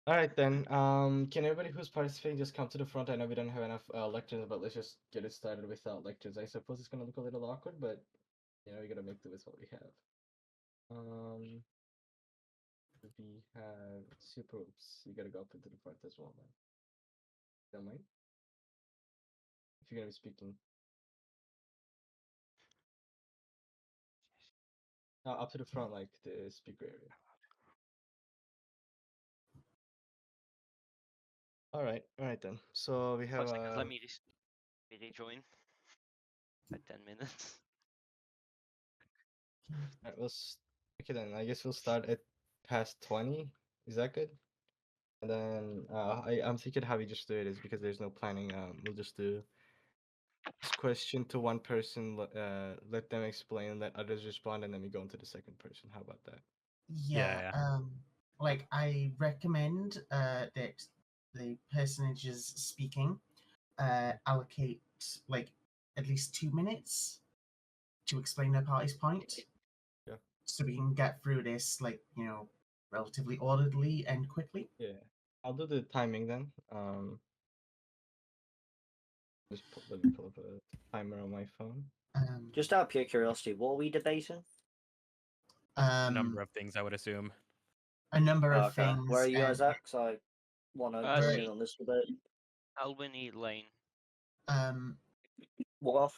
All right then. Can everybody who's participating just come to the front? I know we don't have enough lectures, but let's just get it started without lectures. I suppose it's gonna look a little awkward, but we gotta make do with what we have. We have super. Oops, you gotta go up into the front as well, man. Don't mind if you're gonna be speaking. Up to the front, like the speaker area. All right then. So we have. 5 seconds. Let me rejoin. At 10 minutes. Alright, okay then. I guess we'll start at past 20. Is that good? And then I'm thinking how we just do it is because there's no planning. We'll just do this question to one person, let them explain, let others respond, and then we go into the second person. How about that? Yeah. Like I recommend that the personages speaking allocate like at least 2 minutes to explain their party's point. Yeah. So we can get through this relatively orderly and quickly. Yeah. I'll do the timing then. Let me pull up a timer on my phone. Just out of pure curiosity, what are we debating? A number of things, I would assume. A number of things. Where are you guys at? Because I want to join in on this debate. Albany Lane. What off?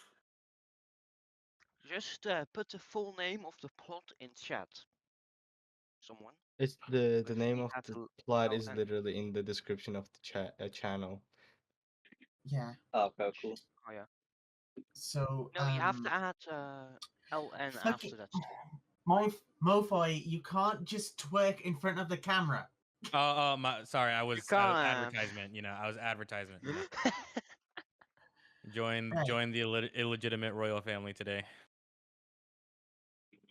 Just put the full name of the plot in chat. Someone. It's the name of the plot is literally in the description of the channel. Yeah. Oh, okay, cool. Oh yeah. So no, you have to add LN after that. Mofoy, you can't just twerk in front of the camera. Sorry, I was advertisement. I was advertisement. Join the illegitimate royal family today.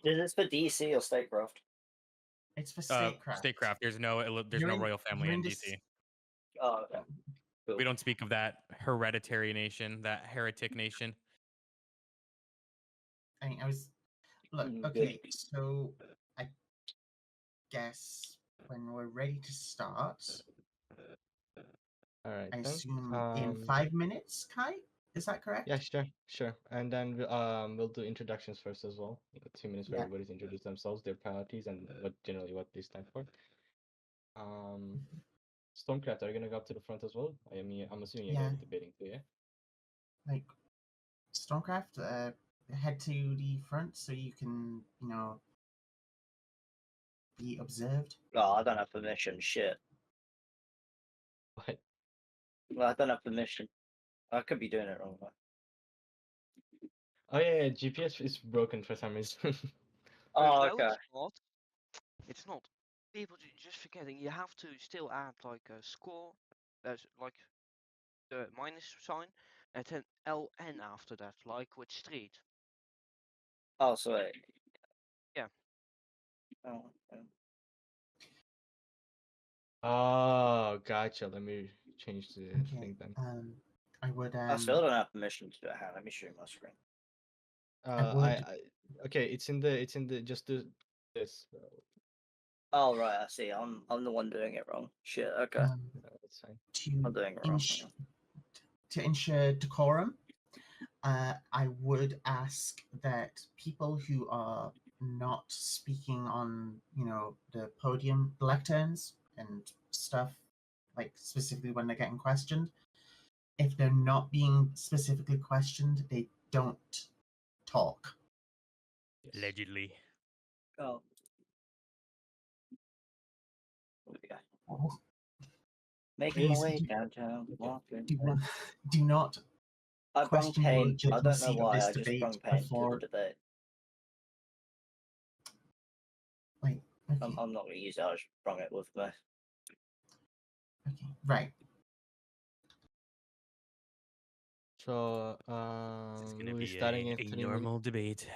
Is this for DC or Statecraft? It's for Statecraft. Statecraft. There's no royal family in DC. Oh, okay. Cool. We don't speak of that hereditary nation, that heretic nation. Look, okay, so I guess when we're ready to start, all right. I assume in 5 minutes, Kai? Is that correct? Yeah, sure. And then we'll do introductions first as well. 2 minutes where everybody's introduce themselves, their priorities, and what they stand for. Stormcraft, are you gonna go up to the front as well? I mean, I'm assuming you're gonna be debating too, yeah? Like Stormcraft, head to the front so you can, be observed. Oh, I don't have permission. Shit. What? Well, I don't have permission. I could be doing it wrong. Oh yeah, GPS is broken for some reason. Oh, okay. It's not. People just forgetting. You have to still add like a score. There's like the minus sign, and then LN after that, like with street. Oh, sweet. Yeah. Oh, yeah. Oh, gotcha. Let me change the thing then. I would. I still don't have permission to do it. Let me share my screen. Okay. It's in the just do this. Oh right, I see. I'm the one doing it wrong. Shit. Okay. That's fine. I'm doing it wrong. To ensure decorum, I would ask that people who are not speaking on, the podium, the lecterns and stuff, like specifically when they're getting questioned, if they're not being specifically questioned, they don't talk. Allegedly. Oh. Okay. Making my way downtown. Do not. I brung pain. I don't know why. I just brung pain to the debate. Wait. Okay. I'm not going to use it. I just brung it with me. Okay. Right. So we'll be starting a normal debate.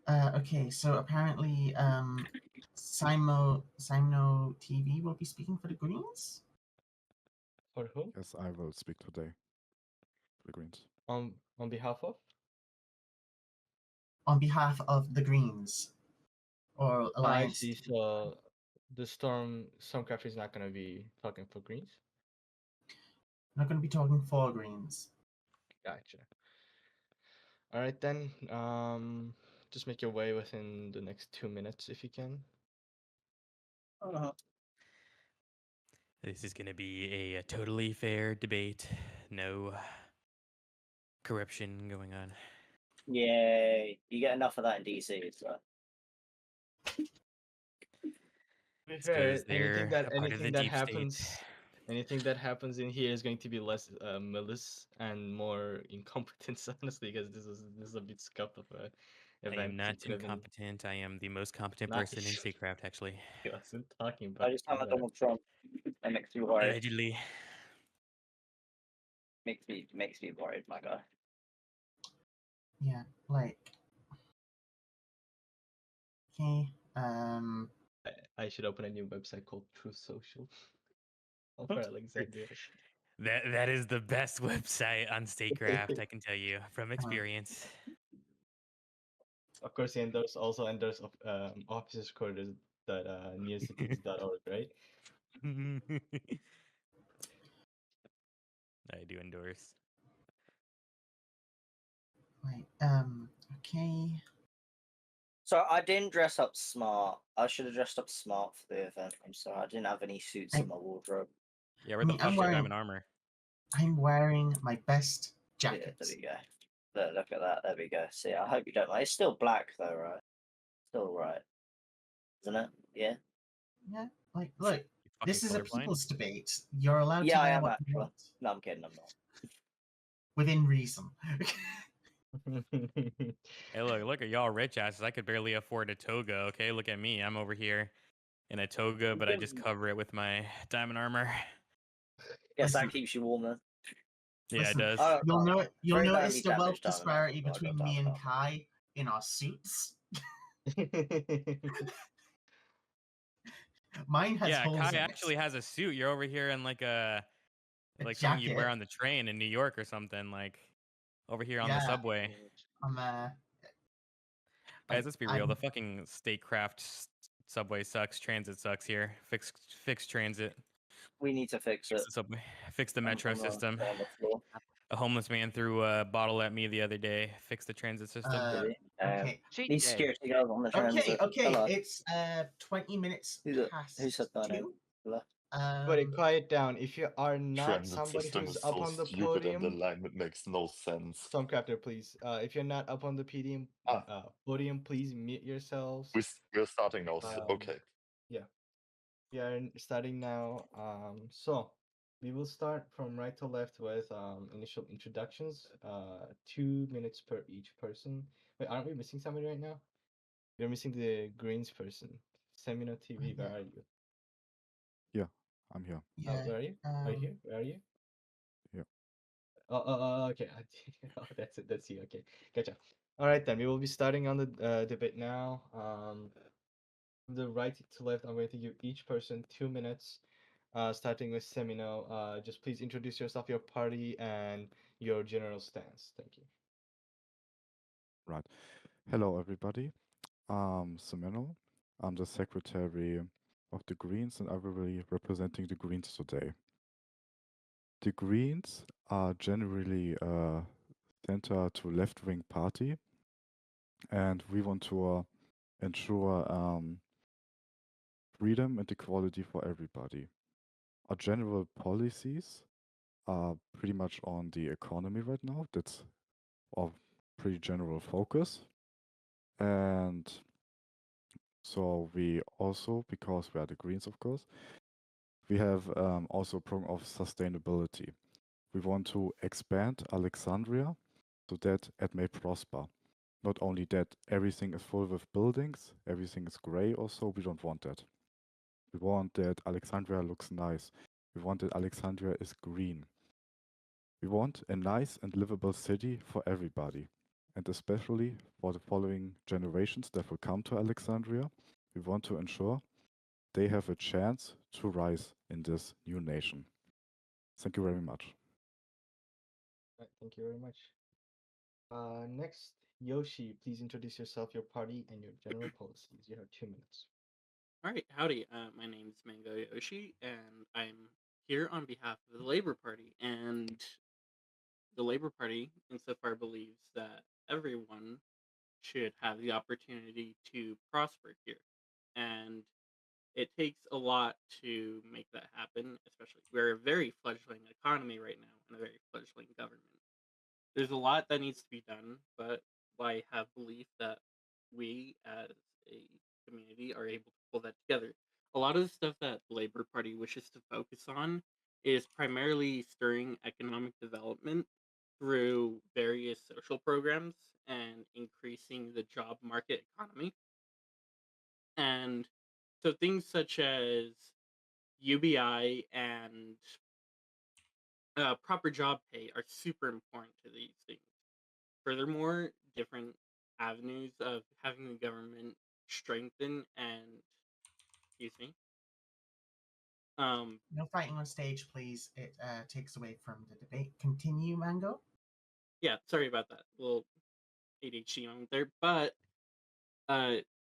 Okay, so apparently, Simo TV will be speaking for the Greens. For who? Yes, I will speak today for the Greens. On behalf of? On behalf of the Greens, or Alliance. I see. So the Stormcrafter is not gonna be talking for Greens. I'm not going to be talking for Greens. Gotcha. All right then. Just make your way within the next 2 minutes if you can. Uh-huh. This is going to be a totally fair debate. No corruption going on. Yay! You get enough of that in DC, so. To be It's fair, 'cause they're a part of the deep state. anything that happens in here is going to be less malice and more incompetence, honestly, because this is a bit scuffed of a I event. am not It could have been incompetent. I am the most competent person in nice. Statecraft, actually. I wasn't talking I about just sound like that. Donald Trump. That makes me worried. Allegedly. Makes me worried, my guy. Yeah, like. Okay. I should open a new website called True Social. For Alexandria. That is the best website on Statecraft, I can tell you from experience. Of course, and there's also officers quarters that neocities.org, right? I do endorse. Right. Okay. So I didn't dress up smart. I should have dressed up smart for the event. I'm sorry, I didn't have any suits in my wardrobe. Yeah, where I mean, the fuck's your diamond armor? I'm wearing my best Yeah, jacket. there we go. Look at that. There we go. See, I hope you don't mind. It's still black though, right? Still right, isn't it? Yeah. Yeah. Like, look, You this is a colorblind? people's debate. You're allowed Yeah, to I wear am what you actually. want No, I'm kidding. I'm not. within reason. Hey, look at y'all rich asses. I could barely afford a toga, okay? Look at me. I'm over here in a toga, but I just cover it with my diamond armor. Guess Listen. that keeps you warm then. Yeah, Listen, it does. You'll Very notice lightly the wealth damaged diamond disparity armor, but I between got me diamond and armor. Kai in our suits. Mine has Yeah, holes Kai in actually has a suit. You're over here in like A something you'd wear jacket. on the train in New York or something, like over here on the Yeah. subway. I'm Guys, let's be real. I'm- The fucking statecraft subway sucks. Transit sucks here. Fix transit. We need to fix Fix it. the subway. Fix the metro system. On the floor. A homeless man threw a bottle at me the other day. Fix the transit system. Really? okay. She Need did. security guards on the transit. Okay, Hello. it's 20 minutes Who past said that name? 2. Hello? Buddy, quiet down. If you are not Transit somebody system who's is up so on the stupid and the podium, alignment makes no sense. Stormcrafter, please. If you're not up on the podium, please mute yourselves. We're starting now. Okay. Yeah, we are starting now. So we will start from right to left with initial introductions. 2 minutes per each person. Wait, aren't we missing somebody right now? We're missing the Greens person. Semino TV, where are you? Yeah, I'm here. Yeah. Where are you? Are you here? Where are you? Yeah. Okay. Oh, that's it. That's you. Okay, gotcha. All right, then we will be starting on the debate now. From the right to left, I'm going to give each person 2 minutes. Starting with Semino. Just please introduce yourself, your party, and your general stance. Thank you. Right. Hello, everybody. Semeno. I'm the secretary of the Greens, and I will be representing the Greens today. The Greens are generally a center to left-wing party, and we want to ensure freedom and equality for everybody. Our general policies are pretty much on the economy right now. That's our pretty general focus. And so we also, because we are the Greens, of course, we have also a program of sustainability. We want to expand Alexandria so that it may prosper. Not only that everything is full with buildings, everything is gray also, we don't want that. We want that Alexandria looks nice. We want that Alexandria is green. We want a nice and livable city for everybody, and especially for the following generations that will come to Alexandria. We want to ensure they have a chance to rise in this new nation. Thank you very much. Right, thank you very much. Next, Yoshi, please introduce yourself, your party, and your general policies. You have 2 minutes. All right, howdy. My name's Mango Yoshi, and I'm here on behalf of the Labor Party. And the Labor Party, insofar, believes that everyone should have the opportunity to prosper here. And it takes a lot to make that happen, especially we're a very fledgling economy right now and a very fledgling government. There's a lot that needs to be done, but I have belief that we as a community are able to pull that together. A lot of the stuff that the Labor Party wishes to focus on is primarily stirring economic development through various social programs and increasing the job market economy. And so things such as UBI and proper job pay are super important to these things. Furthermore, different avenues of having the government strengthen and excuse me. No fighting on stage, please. It takes away from the debate. Continue, Mango. Yeah, sorry about that. Little ADHD moment there, but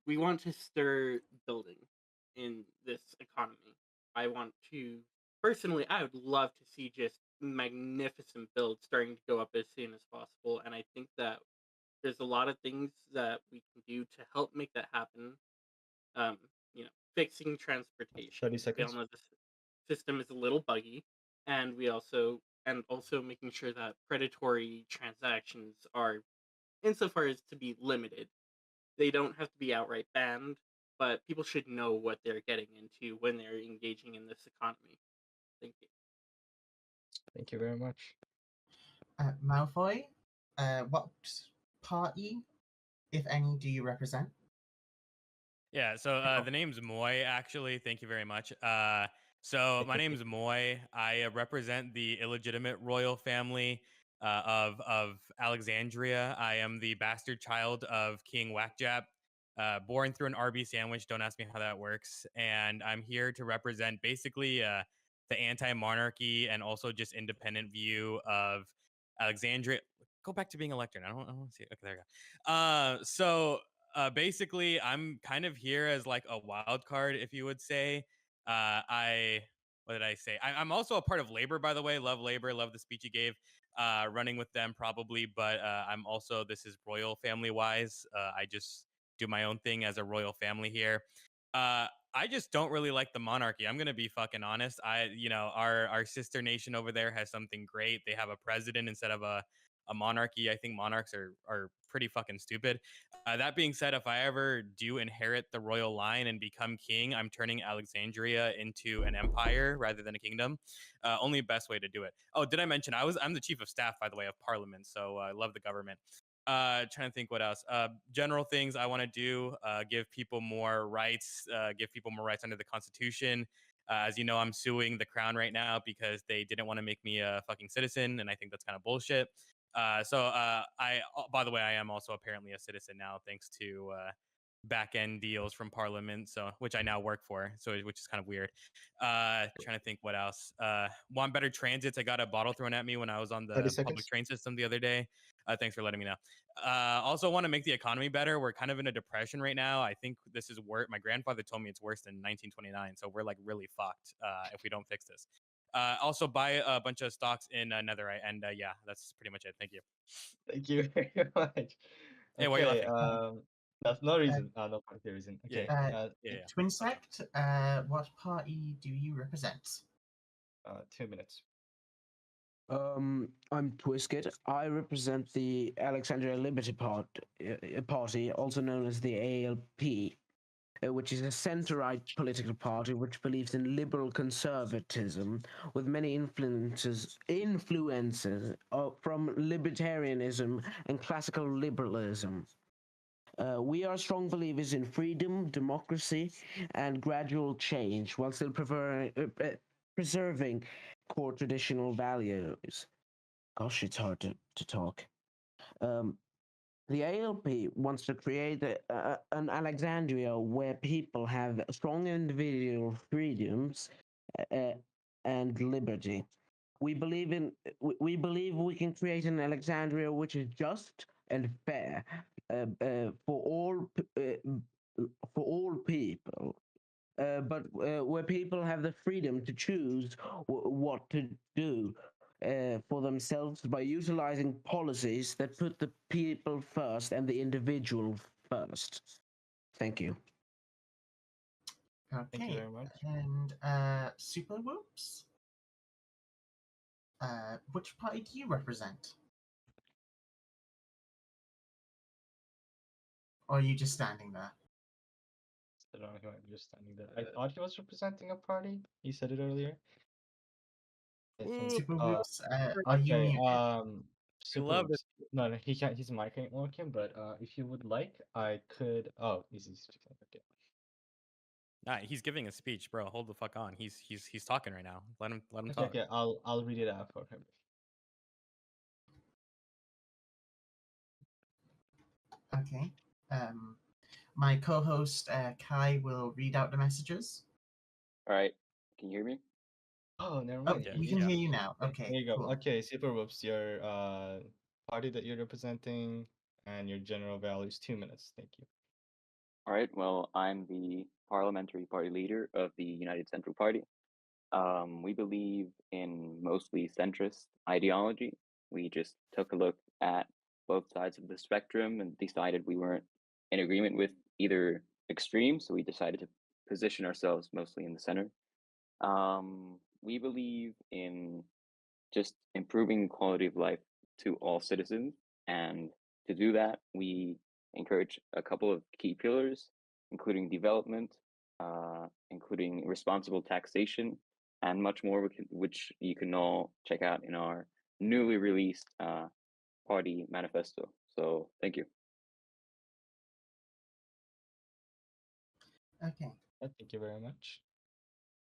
we want to stir building in this economy. I want to personally, I would love to see just magnificent builds starting to go up as soon as possible, and I think that there's a lot of things that we can do to help make that happen. Fixing transportation. 30 We all seconds. know the system is a little buggy, and also making sure that predatory transactions are, insofar as to be limited. They don't have to be outright banned, but people should know what they're getting into when they're engaging in this economy. Thank you. Thank you very much. Malfoy, what party, if any, do you represent? Yeah, so the name's Moy, actually. Thank you very much. So my name's Moy. I represent the illegitimate royal family of Alexandria. I am the bastard child of King Whackjap, born through an RB sandwich. Don't ask me how that works. And I'm here to represent basically the anti-monarchy and also just independent view of Alexandria. Go back to being a lectern. I don't want to see. Okay, there you go. Basically, I'm kind of here as like a wild card, if you would say. What did I say? I'm also a part of Labor, by the way. Love Labor, love the speech you gave. Running with them probably, but I'm also, this is royal family wise. I just do my own thing as a royal family here. I just don't really like the monarchy. I'm gonna be fucking honest. Our sister nation over there has something great. They have a president instead of a monarchy. I think monarchs are pretty fucking stupid. That being said, if I ever do inherit the royal line and become king, I'm turning Alexandria into an empire rather than a kingdom. Only best way to do it. Oh, did I mention I'm the chief of staff, by the way, of Parliament, so I love the government. Trying to think what else. General things I want to do: give people more rights, under the Constitution. As you know, I'm suing the crown right now because they didn't want to make me a fucking citizen, and I think that's kind of bullshit. By the way, I am also apparently a citizen now, thanks to back end deals from Parliament, so which I now work for, so which is kind of weird. Trying to think what else. Want better transits. I got a bottle thrown at me when I was on 30 the seconds. public train system the other day. Thanks for letting me know. Also want to make the economy better. We're kind of in a depression right now. I think this is worse. My grandfather told me it's worse than 1929, so we're like really fucked if we don't fix this. Also buy a bunch of stocks in Netherite, and yeah, that's pretty much it. Thank you. Thank you very much. Hey, why are you Okay, laughing? that's no reason. No particular reason. Okay. Yeah. Twin Sect, what party do you represent? 2 minutes. I'm Twisket. I represent the Alexandria Liberty Party, also known as the ALP, which is a centre-right political party which believes in liberal conservatism with many influences from libertarianism and classical liberalism. We are strong believers in freedom, democracy, and gradual change, while still preserving core traditional values. Gosh, it's hard to talk. The ALP wants to create an Alexandria where people have strong individual freedoms and liberty. We believe we can create an Alexandria which is just and fair for all people. but where people have the freedom to choose what to do for themselves by utilizing policies that put the people first and the individual first. Thank you. Okay. Thank you very much. And Super Whoops, which party do you represent? Or are you just standing there? I don't know if he might be just standing there. I thought he was representing a party. He said it earlier. I think, Super Whoops, are you okay, muted? Super love Whoops. No, no, he can't. His mic ain't working. But if you would like, I could. Oh, he's speaking. Okay. Nah, he's giving a speech, bro. Hold the fuck on. He's talking right now. Let him Okay, talk. okay. I'll read it out for him. Okay. My co-host Kai will read out the messages. All right. Can you hear me? Oh, never Oh, mind. Yeah, we can yeah. hear you now. Okay, There you go. cool. Okay, Super Whoops, your party that you're representing and your general values. 2 minutes. Thank you. All right. Well, I'm the parliamentary party leader of the United Central Party. We believe in mostly centrist ideology. We just took a look at both sides of the spectrum and decided we weren't in agreement with either extreme, so we decided to position ourselves mostly in the center. We believe in just improving quality of life to all citizens, and to do that, we encourage a couple of key pillars, including development, including responsible taxation, and much more, which you can all check out in our newly released party manifesto. So thank you. Okay. Thank you very much.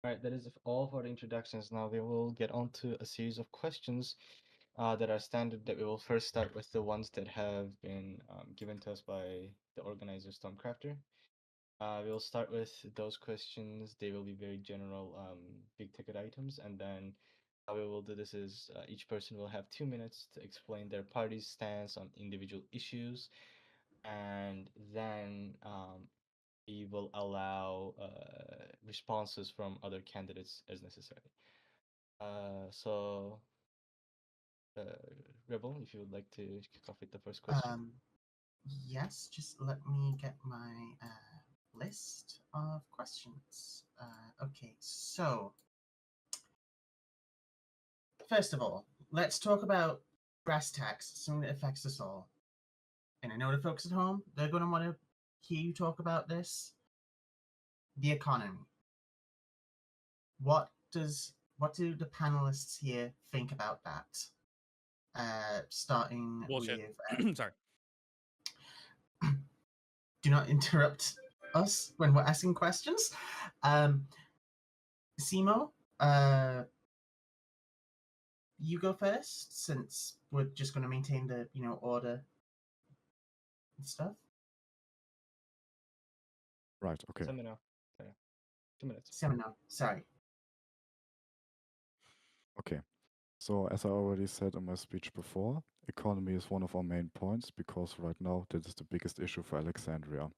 All right, that is all for the introductions. Now we will get on to a series of questions that are standard. That we will first start with the ones that have been given to us by the organizer Stormcrafter. We will start with those questions. They will be very general, big ticket items, and then how we will do this is each person will have 2 minutes to explain their party's stance on individual issues, and then we will allow responses from other candidates as necessary. So, Rebel, if you would like to kick off with the first question. Yes, just let me get my list of questions. Okay, so first of all, let's talk about brass tacks, something that affects us all. And I know the folks at home, they're going to want to hear you talk about this. The economy. What do the panelists here think about that? Starting Bullshit. with Sorry. do not interrupt us when we're asking questions. Simo, you go first, since we're just going to maintain the order and stuff. Right, okay. Seminar. Yeah. 2 minutes. Seminar. Sorry. Okay. So as I already said in my speech before, economy is one of our main points because right now that is the biggest issue for Alexandria.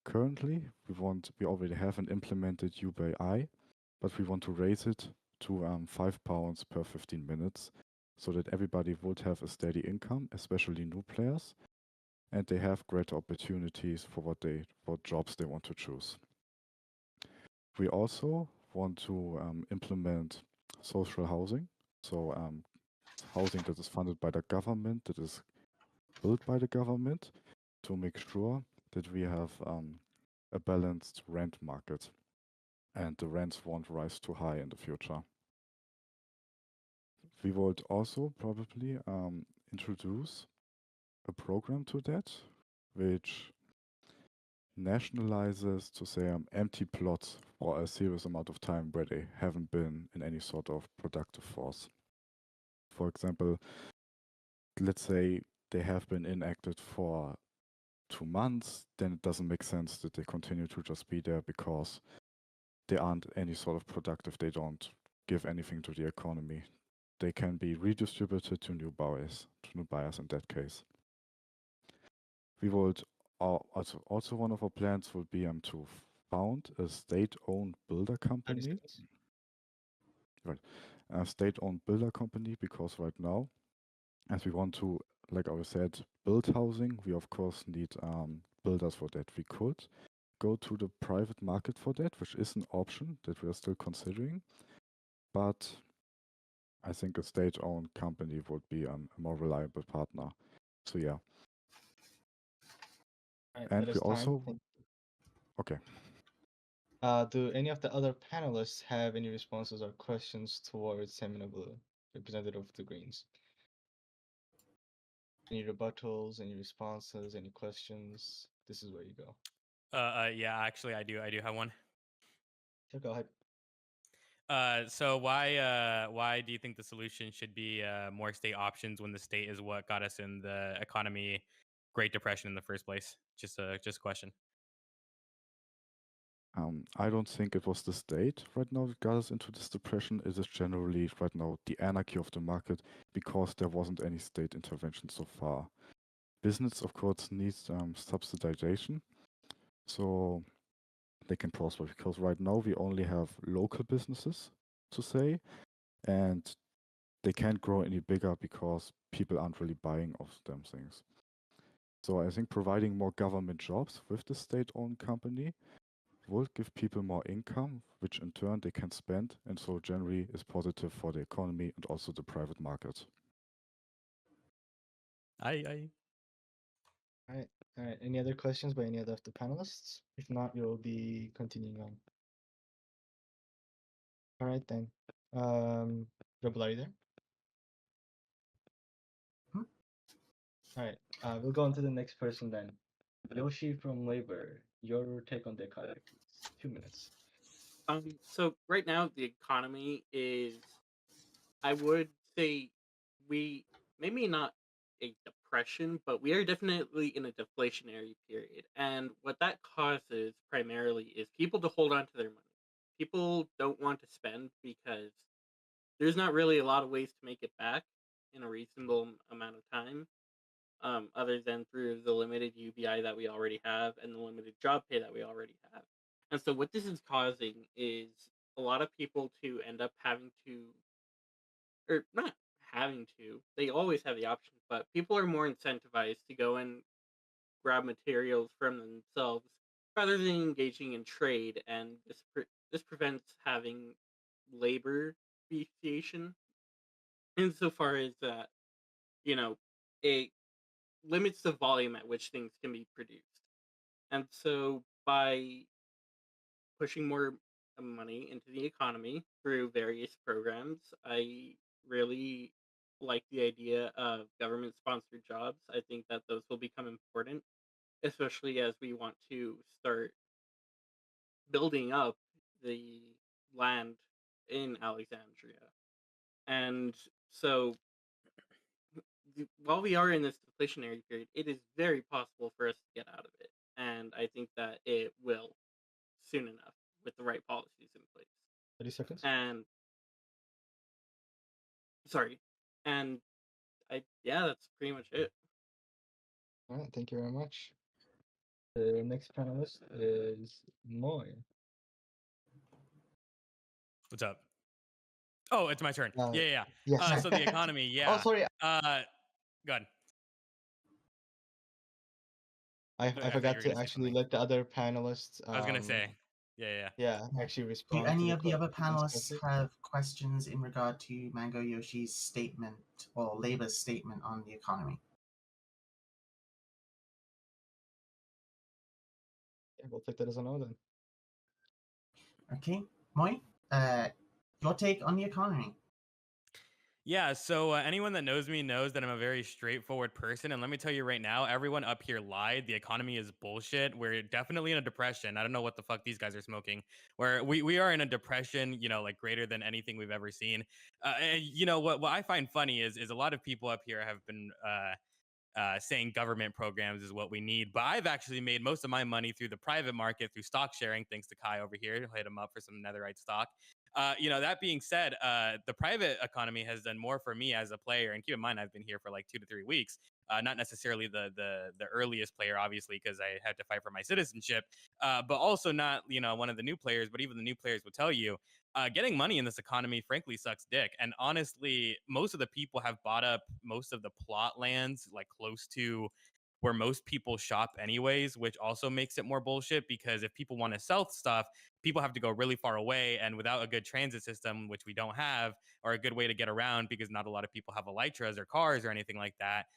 Currently, we already have an implemented UBI, but we want to raise it to £5 per 15 minutes so that everybody would have a steady income, especially new players, and they have greater opportunities for what jobs they want to choose. We also want to implement social housing, so housing that is funded by the government, that is built by the government, to make sure that we have a balanced rent market and the rents won't rise too high in the future. We would also probably introduce a program to that which nationalizes, to say, empty plots for a serious amount of time where they haven't been in any sort of productive force. For example, let's say they have been inactive for 2 months, then it doesn't make sense that they continue to just be there because they aren't any sort of productive. They don't give anything to the economy. They can be redistributed to new buyers in that case. We would also one of our plans would be to found a state-owned builder 30 company. seconds. Right. A state-owned builder company, because right now, as we want to, like I said, build housing, we of course need builders for that. We could go to the private market for that, which is an option that we are still considering. But I think a state-owned company would be a more reliable partner. So yeah. All right, And that we is time. also, Thank okay. Do any of the other panelists have any responses or questions towards Semina Blue, representative of the Greens? Any rebuttals, any responses, any questions? This is where you go. Yeah, actually, I do have one. So go ahead. So why do you think the solution should be more state options when the state is what got us in the economy Great Depression in the first place? Just a question. I don't think it was the state right now that got us into this depression. It is generally right now the anarchy of the market because there wasn't any state intervention so far. Business, of course, needs subsidization so they can prosper, because right now we only have local businesses, to say, and they can't grow any bigger because people aren't really buying of them things. So I think providing more government jobs with the state-owned company will give people more income, which in turn they can spend, and so generally is positive for the economy and also the private market. Aye. All right. Any other questions by any other of the panelists? If not, we'll be continuing on. All right then. Rebel, are you there? Hmm? All right. We'll go on to the next person then. Yoshi from Labor. Your take on the economy, please. 2 minutes. So right now the economy is, I would say, we maybe not a depression, but we are definitely in a deflationary period. And what that causes primarily is people to hold on to their money. People don't want to spend because there's not really a lot of ways to make it back in a reasonable amount of time, other than through the limited UBI that we already have and the limited job pay that we already have. And so what this is causing is a lot of people to end up having to, or not having to, they always have the option, but people are more incentivized to go and grab materials from themselves rather than engaging in trade, and this prevents having labor speciation insofar as that, you know, it limits the volume at which things can be produced. And so by pushing more money into the economy through various programs, I really like the idea of government sponsored jobs. I think that those will become important, especially as we want to start building up the land in Alexandria. And so while we are in this deflationary period, it is very possible for us to get out of it. And I think that it will soon enough with the right policies in place. 30 seconds. And sorry. And yeah, that's pretty much it. All right. Thank you very much. The next panelist is Moy. What's up? Oh, it's my turn. Yeah. Yes. So the economy, yeah. Oh, sorry. Go ahead. I thought you forgot were to gonna say actually something. let the other panelists. I was gonna say, yeah. Yeah, Yeah. actually Do respond. to any the of the other questions panelists posted. have questions in regard to Mango Yoshi's statement or Labor's statement on the economy? Yeah, we'll take that as a no then. Okay, Moy, your take on the economy. Yeah, so anyone that knows me knows that I'm a very straightforward person. And let me tell you right now, everyone up here lied. The economy is bullshit. We're definitely in a depression. I don't know what the fuck these guys are smoking. Where we are in a depression, like greater than anything we've ever seen. And what I find funny is a lot of people up here have been saying government programs is what we need. But I've actually made most of my money through the private market, through stock sharing, thanks to Kai over here. He'll hit him up for some netherite stock. That being said, the private economy has done more for me as a player. And keep in mind, I've been here for like 2 to 3 weeks not necessarily the earliest player, obviously, because I had to fight for my citizenship, but also not one of the new players. But even the new players will tell you, getting money in this economy, frankly, sucks dick. And honestly, most of the people have bought up most of the plot lands like close to where most people shop anyways, which also makes it more bullshit because if people want to sell stuff, people have to go really far away. And without a good transit system, which we don't have, or a good way to get around because not a lot of people have elytras or cars or anything like that,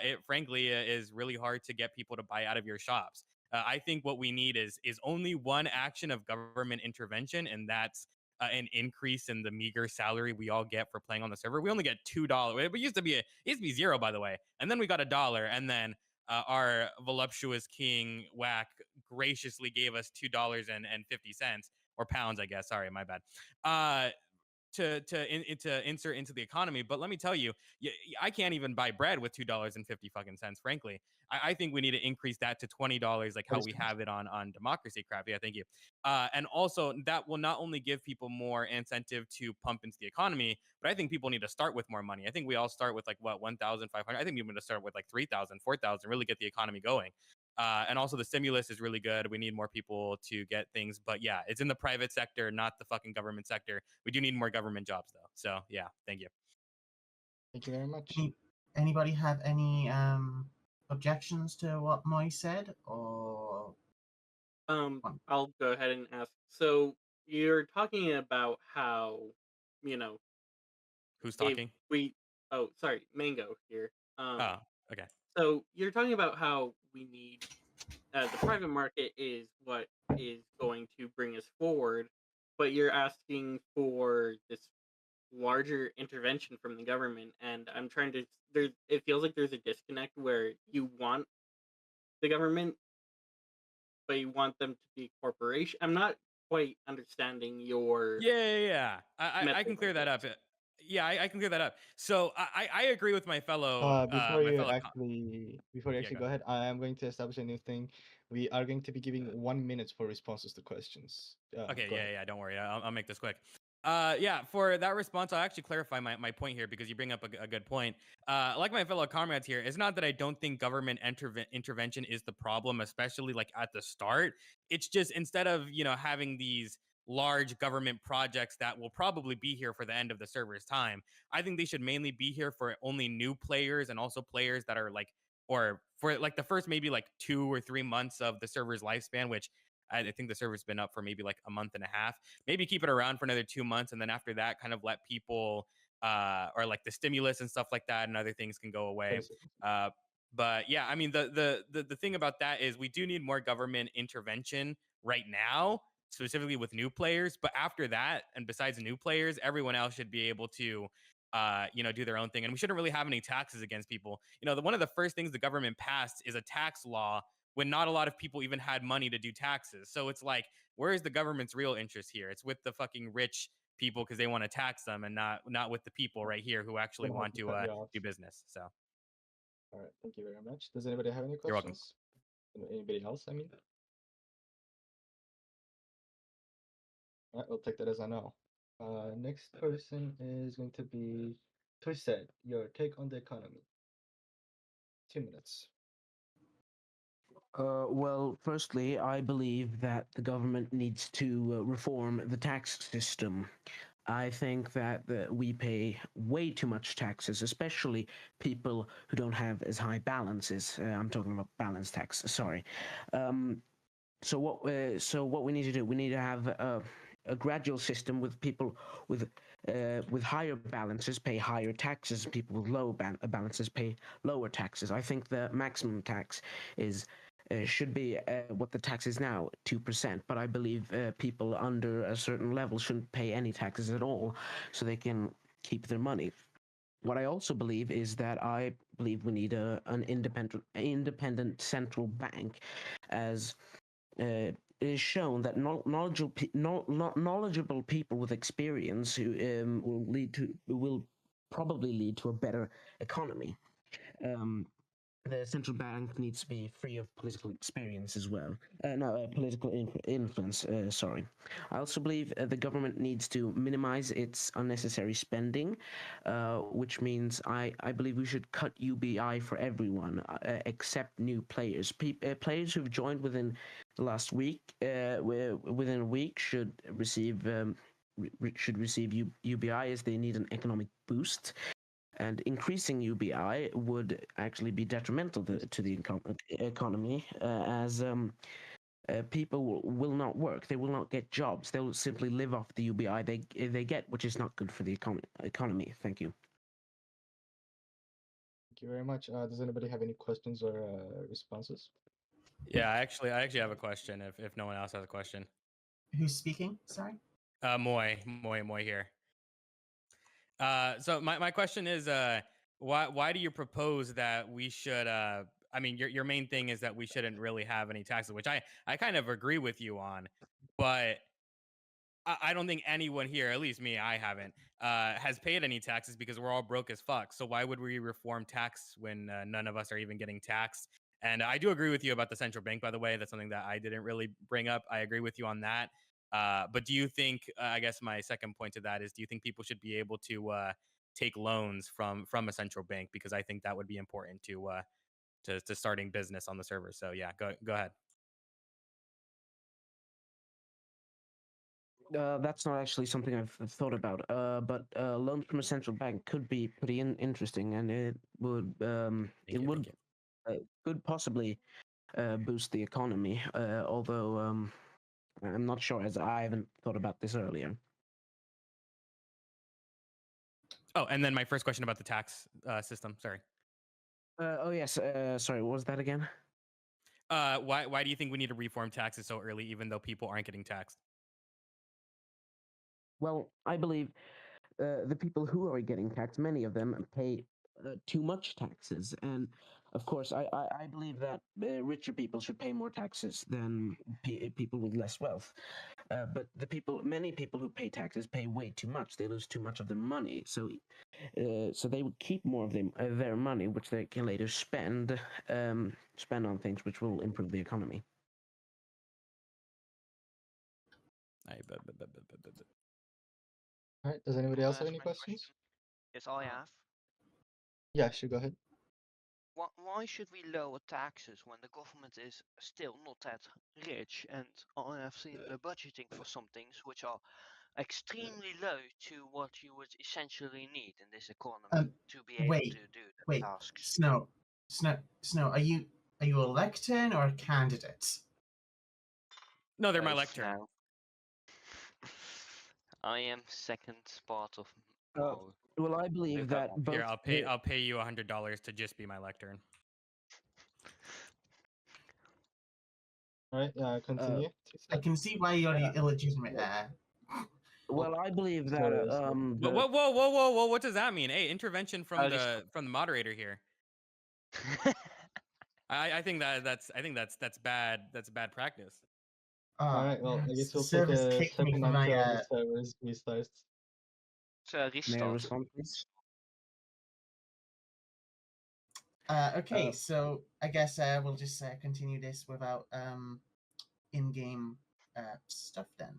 it frankly is really hard to get people to buy out of your shops. I think what we need is only one action of government intervention, and that's an increase in the meager salary we all get for playing on the server. We only get $2. It used to be zero, by the way, and then we got $1, and then our voluptuous king Whack graciously gave us $2.50 or pounds, I guess. Sorry, my bad. To insert into the economy. But let me tell you, I can't even buy bread with $2.50. Frankly, I think we need to increase that to $20, like how we have it on democracy crap. Yeah, thank you. And also that will not only give people more incentive to pump into the economy, but I think people need to start with more money. I think we all start with like what 1,500. I think people need to start with like 3,000, 4,000, really get the economy going. And also the stimulus is really good. We need more people to get things, but yeah, it's in the private sector, not the fucking government sector. We do need more government jobs though. So yeah, thank you. Thank you very much. Anybody have any objections to what Moy said, or I'll go ahead and ask. So you're talking about how, you know, who's talking? Oh, sorry, Mango here. Oh, okay. So you're talking about how we need the private market is what is going to bring us forward, but you're asking for this larger intervention from the government, and I'm trying to. It feels like there's a disconnect where you want the government, but you want them to be a corporation. I'm not quite understanding your. Yeah. I can clear that up. Yeah, I can clear that up. So I agree with my fellow. Before you fellow actually go go ahead, I am going to establish a new thing. We are going to be giving 1 minute for responses to questions. Okay, go ahead. yeah, don't worry. I'll make this quick. Yeah, for that response, I'll actually clarify my point here because you bring up a good point. Like my fellow comrades here, it's not that I don't think government intervention is the problem, especially like at the start. It's just instead of, having these large government projects that will probably be here for the end of the server's time, I think they should mainly be here for only new players and also players that are like, or for like the first maybe like 2 or 3 months of the server's lifespan, which I think the server's been up for maybe like a month and a half. Maybe keep it around for another 2 months, and then after that, kind of let people or like the stimulus and stuff like that, and other things can go away. But yeah, I mean the thing about that is we do need more government intervention right now, specifically with new players. But after that, and besides new players, everyone else should be able to do their own thing, and we shouldn't really have any taxes against people. One of the first things the government passed is a tax law when not a lot of people even had money to do taxes. So it's like, where is the government's real interest here? It's with the fucking rich people because they want to tax them, and not with the people right here who actually want to do business. So, all right, thank you very much. Does anybody have any questions? You're welcome. Anybody else? I mean, all right, we'll take that as a no. Next person is going to be Twisted. Your take on the economy. 2 minutes. Well, firstly, I believe that the government needs to reform the tax system. I think that we pay way too much taxes, especially people who don't have as high balances. I'm talking about balance tax. Sorry. So what we need to do? We need to have a gradual system with people with higher balances pay higher taxes. People with low balances pay lower taxes. I think the maximum tax is. Should be what the tax is now, 2%. But I believe people under a certain level shouldn't pay any taxes at all, so they can keep their money. What I also believe is that I believe we need an independent central bank, as it is shown that knowledgeable people with experience who will probably lead to a better economy. the central bank needs to be free of political experience as well. Political influence. Sorry. I also believe the government needs to minimize its unnecessary spending, which means I believe we should cut UBI for everyone except new players. Players who've joined within the last week, within a week, should receive UBI as they need an economic boost. And increasing UBI would actually be detrimental to the economy, as people will not work. They will not get jobs. They'll simply live off the UBI they get, which is not good for the economy. Thank you. Thank you very much. Does anybody have any questions or responses? Yeah, I actually have a question. If no one else has a question, Who's speaking? Sorry. Moy here. So my question is, why do you propose that we should? I mean, your main thing is that we shouldn't really have any taxes, which I kind of agree with you on, but I don't think anyone here, at least me, I haven't, has paid any taxes because we're all broke as fuck. So why would we reform tax when none of us are even getting taxed? And I do agree with you about the central bank, by the way. That's something that I didn't really bring up. I agree with you on that. But do you think, I guess my second point to that is, do you think people should be able to take loans from a central bank? Because I think that would be important to starting business on the server. So yeah, go ahead. That's not actually something I've thought about. But loans from a central bank could be pretty interesting, and it would could possibly boost the economy. Although I'm not sure, as I haven't thought about this earlier. Oh, and then my first question about the tax system. Sorry. Oh yes. Sorry. What was that again? Why do you think we need to reform taxes so early, even though people aren't getting taxed? Well, I believe the people who are getting taxed, many of them pay too much taxes, and of course, I believe that richer people should pay more taxes than people with less wealth. But many people who pay taxes pay way too much. They lose too much of their money, so they would keep more of their money, which they can later spend on things which will improve the economy. All right. Does anybody else have Ask any my questions? question. Yes, I have. Yeah, sure. Go ahead. Why should we lower taxes when the government is still not that rich? And I have seen the budgeting for some things which are extremely low to what you would essentially need in this economy to be able to do the tasks. Snow. Are you a lectern or a candidate? No, they're my Both lectern. now. I am second part of. Well, I believe that both. Here, I'll pay you $100 to just be my lectern. All right. Continue. I can see why you're illegitimate there. Well, I believe that. Whoa! What does that mean? Hey, intervention from the moderator here. I think that's bad. That's bad practice. All right. Well, I guess we'll take a second until the server restarts. So May I respond, please? Okay, so I guess we'll just continue this without in-game stuff then.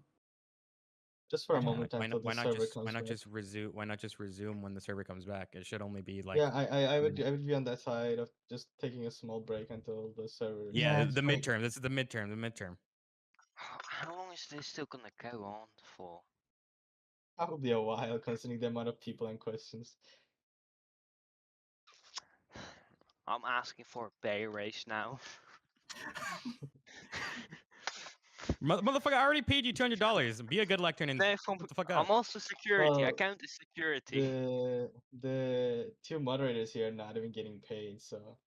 Just for a moment until the server comes Why not back. just resume? Why not just resume when the server comes back? It should only be like. Yeah, I would be on that side of just taking a small break until the server. Yeah, the midterm. This is the midterm. The midterm. How long is this still gonna go on for? Probably a while, considering the amount of people and questions. I'm asking for a pay raise now. Motherfucker, I already paid you $200. Be a good lectern and shut the fuck up. I'm also security. I count as security. The two moderators here are not even getting paid, so.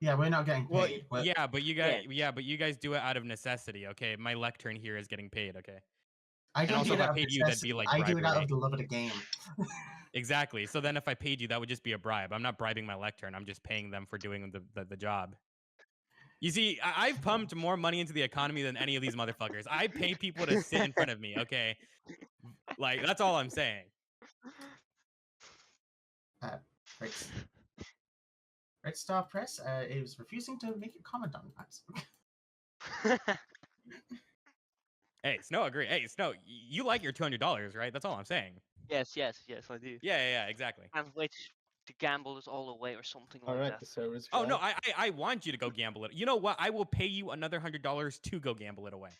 Yeah, we're not getting paid. Well, yeah, but you guys do it out of necessity, okay? My lectern here is getting paid, okay? I don't do it out of necessity. That'd be like I do it out of the love of the game. Exactly. So then if I paid you, that would just be a bribe. I'm not bribing my lectern. I'm just paying them for doing the job. You see, I've pumped more money into the economy than any of these motherfuckers. I pay people to sit in front of me, okay? Like, that's all I'm saying. Red Star Press is refusing to make a comment on that. Hey, Snow, agree. Hey, Snow, you like your $200, right? That's all I'm saying. Yes, I do. Yeah, exactly. Can't wait to gamble it all away or something All like right, that. the server's Oh no, back. I want you to go gamble it. You know what? I will pay you another $100 to go gamble it away.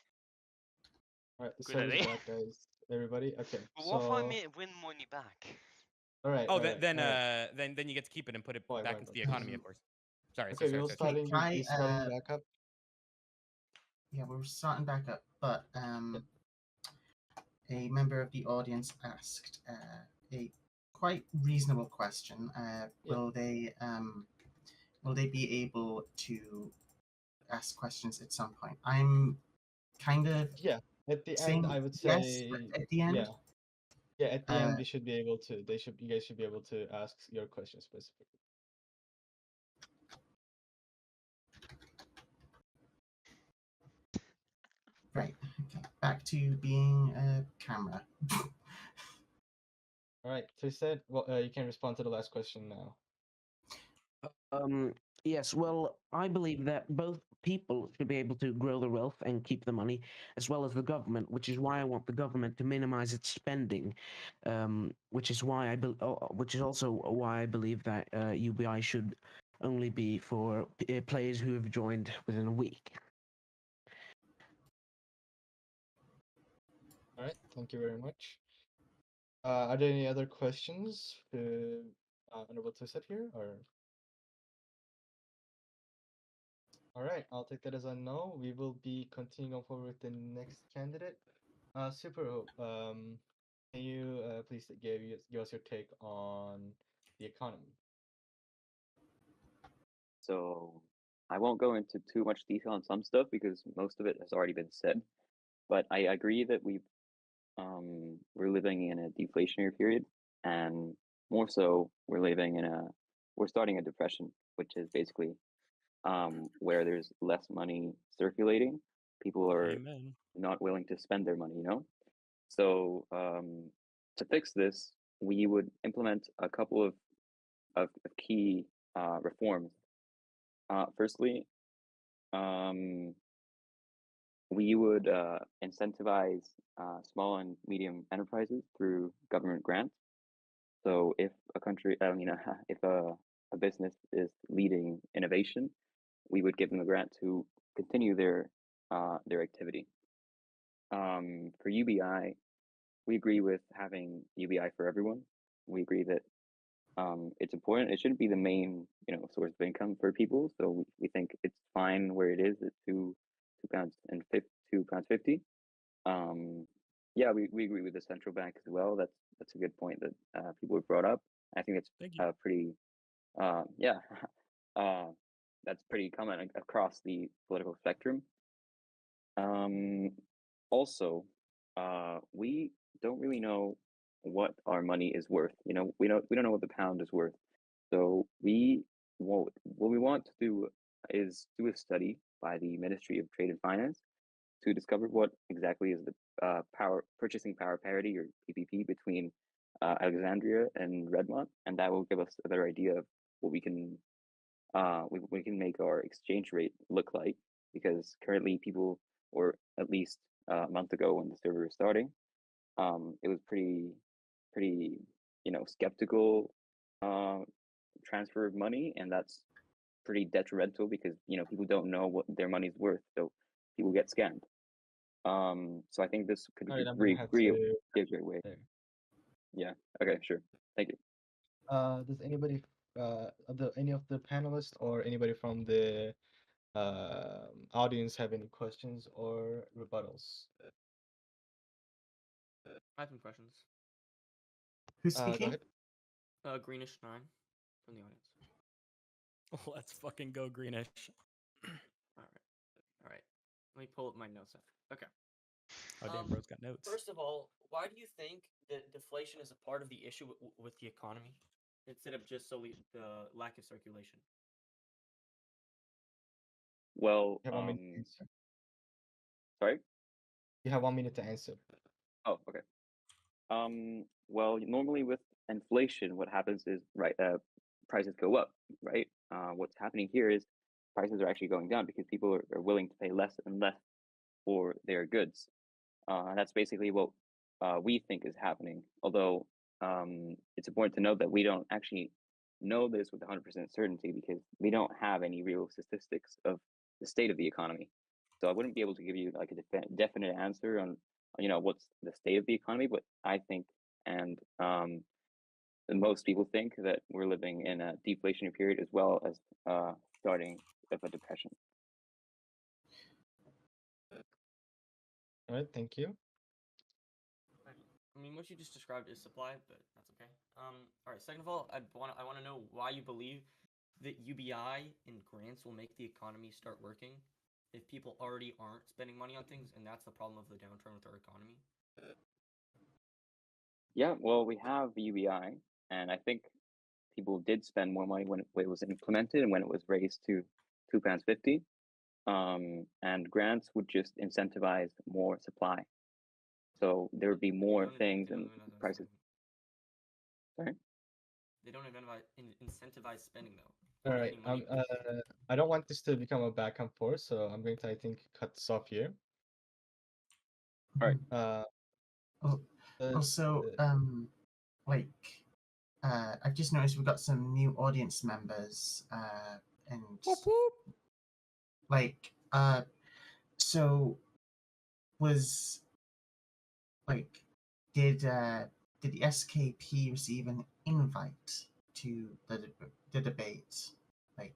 All right, the Good server's idea. back, guys. Everybody, okay. But what if I So, win money back? all right, Oh, all right, all right. then you get to keep it and put it Why, back why, into why? the economy, of course. Sorry, Okay, we'll sorry. Okay, Kai, starting back up. Yeah, we're starting back up, but a member of the audience asked a quite reasonable question. Will they be able to ask questions at some point? I'm kind of Yeah, at the end, saying I would yes, but say, at the end, yeah, at the end, uh, you should be able to. You guys should be able to ask your question specifically. right. Okay, back to being a camera. All right, so you said, well, you can respond to the last question now. Yes, well, I believe that both people should be able to grow their wealth and keep the money, as well as the government, which is why I want the government to minimize its spending, which is why which is also why I believe that UBI should only be for players who have joined within a week. All right, thank you very much. Are there any other questions on what I said here, or? All right, I'll take that as a no. We will be continuing on forward with the next candidate. Super Hope, can you please give us your take on the economy? So I won't go into too much detail on some stuff because most of it has already been said. But I agree that we're living in a deflationary period, and more so, we're starting a depression, which is basically where there's less money circulating. People are Amen. not willing to spend their money, you know? So to fix this, we would implement a couple of key reforms. Firstly, we would incentivize small and medium enterprises through government grants. So if a country, if a business is leading innovation, we would give them a grant to continue their activity. For UBI, we agree with having UBI for everyone. We agree that it's important. It shouldn't be the main, source of income for people. So we think it's fine where it is at £2.50. Yeah, we agree with the central bank as well. That's a good point that people have brought up. I think it's Thank you. pretty, that's pretty common across the political spectrum. Also, we don't really know what our money is worth. We don't know what the pound is worth. So what we want to do is do a study by the Ministry of Trade and Finance to discover what exactly is the purchasing power parity, or PPP, between Alexandria and Redmont, and that will give us a better idea of what we can make our exchange rate look like. Because currently people, or at least a month ago when the server was starting, it was pretty skeptical transfer of money, and that's pretty detrimental because people don't know what their money's worth, so people get scammed. So I think this could All right, I'm gonna really have give to you a way. there. Yeah. Okay. Sure. Thank you. Does anybody, any of the panelists or anybody from the audience have any questions or rebuttals? I have some questions. Who's Go speaking? ahead. Greenish 9 from the audience. Let's fucking go Greenish. All right. Let me pull up my notes. Okay. Oh damn, bro's got notes. First of all, why do you think that deflation is a part of the issue with the economy instead of just solely the lack of circulation? Well, You have 1 minute to answer. sorry. You have 1 minute to answer. Oh, okay. Well, normally with inflation, what happens is, right, prices go up, right? what's happening here is prices are actually going down because people are willing to pay less and less for their goods. That's basically what we think is happening. Although it's important to note that we don't actually know this with 100% certainty because we don't have any real statistics of the state of the economy. So I wouldn't be able to give you like a definite answer on what's the state of the economy. But I think, and most people think, that we're living in a deflationary period as well as starting of a depression. All right, thank you. I mean, what you just described is supply, but that's okay. All right. Second of all, I want to know why you believe that UBI and grants will make the economy start working if people already aren't spending money on things, and that's the problem of the downturn with our economy. Yeah, well, we have the UBI, and I think people did spend more money when it was implemented and when it was raised to £2.50. And grants would just incentivize more supply. So there would be more things and prices. Sorry? They don't incentivize spending though. All right. I don't want this to become a back and forth, so I'm going to, I think, cut this off here. All right. Also, like, I've just noticed we've got some new audience members, and like, so was like, did the SKP receive an invite to the debate, like,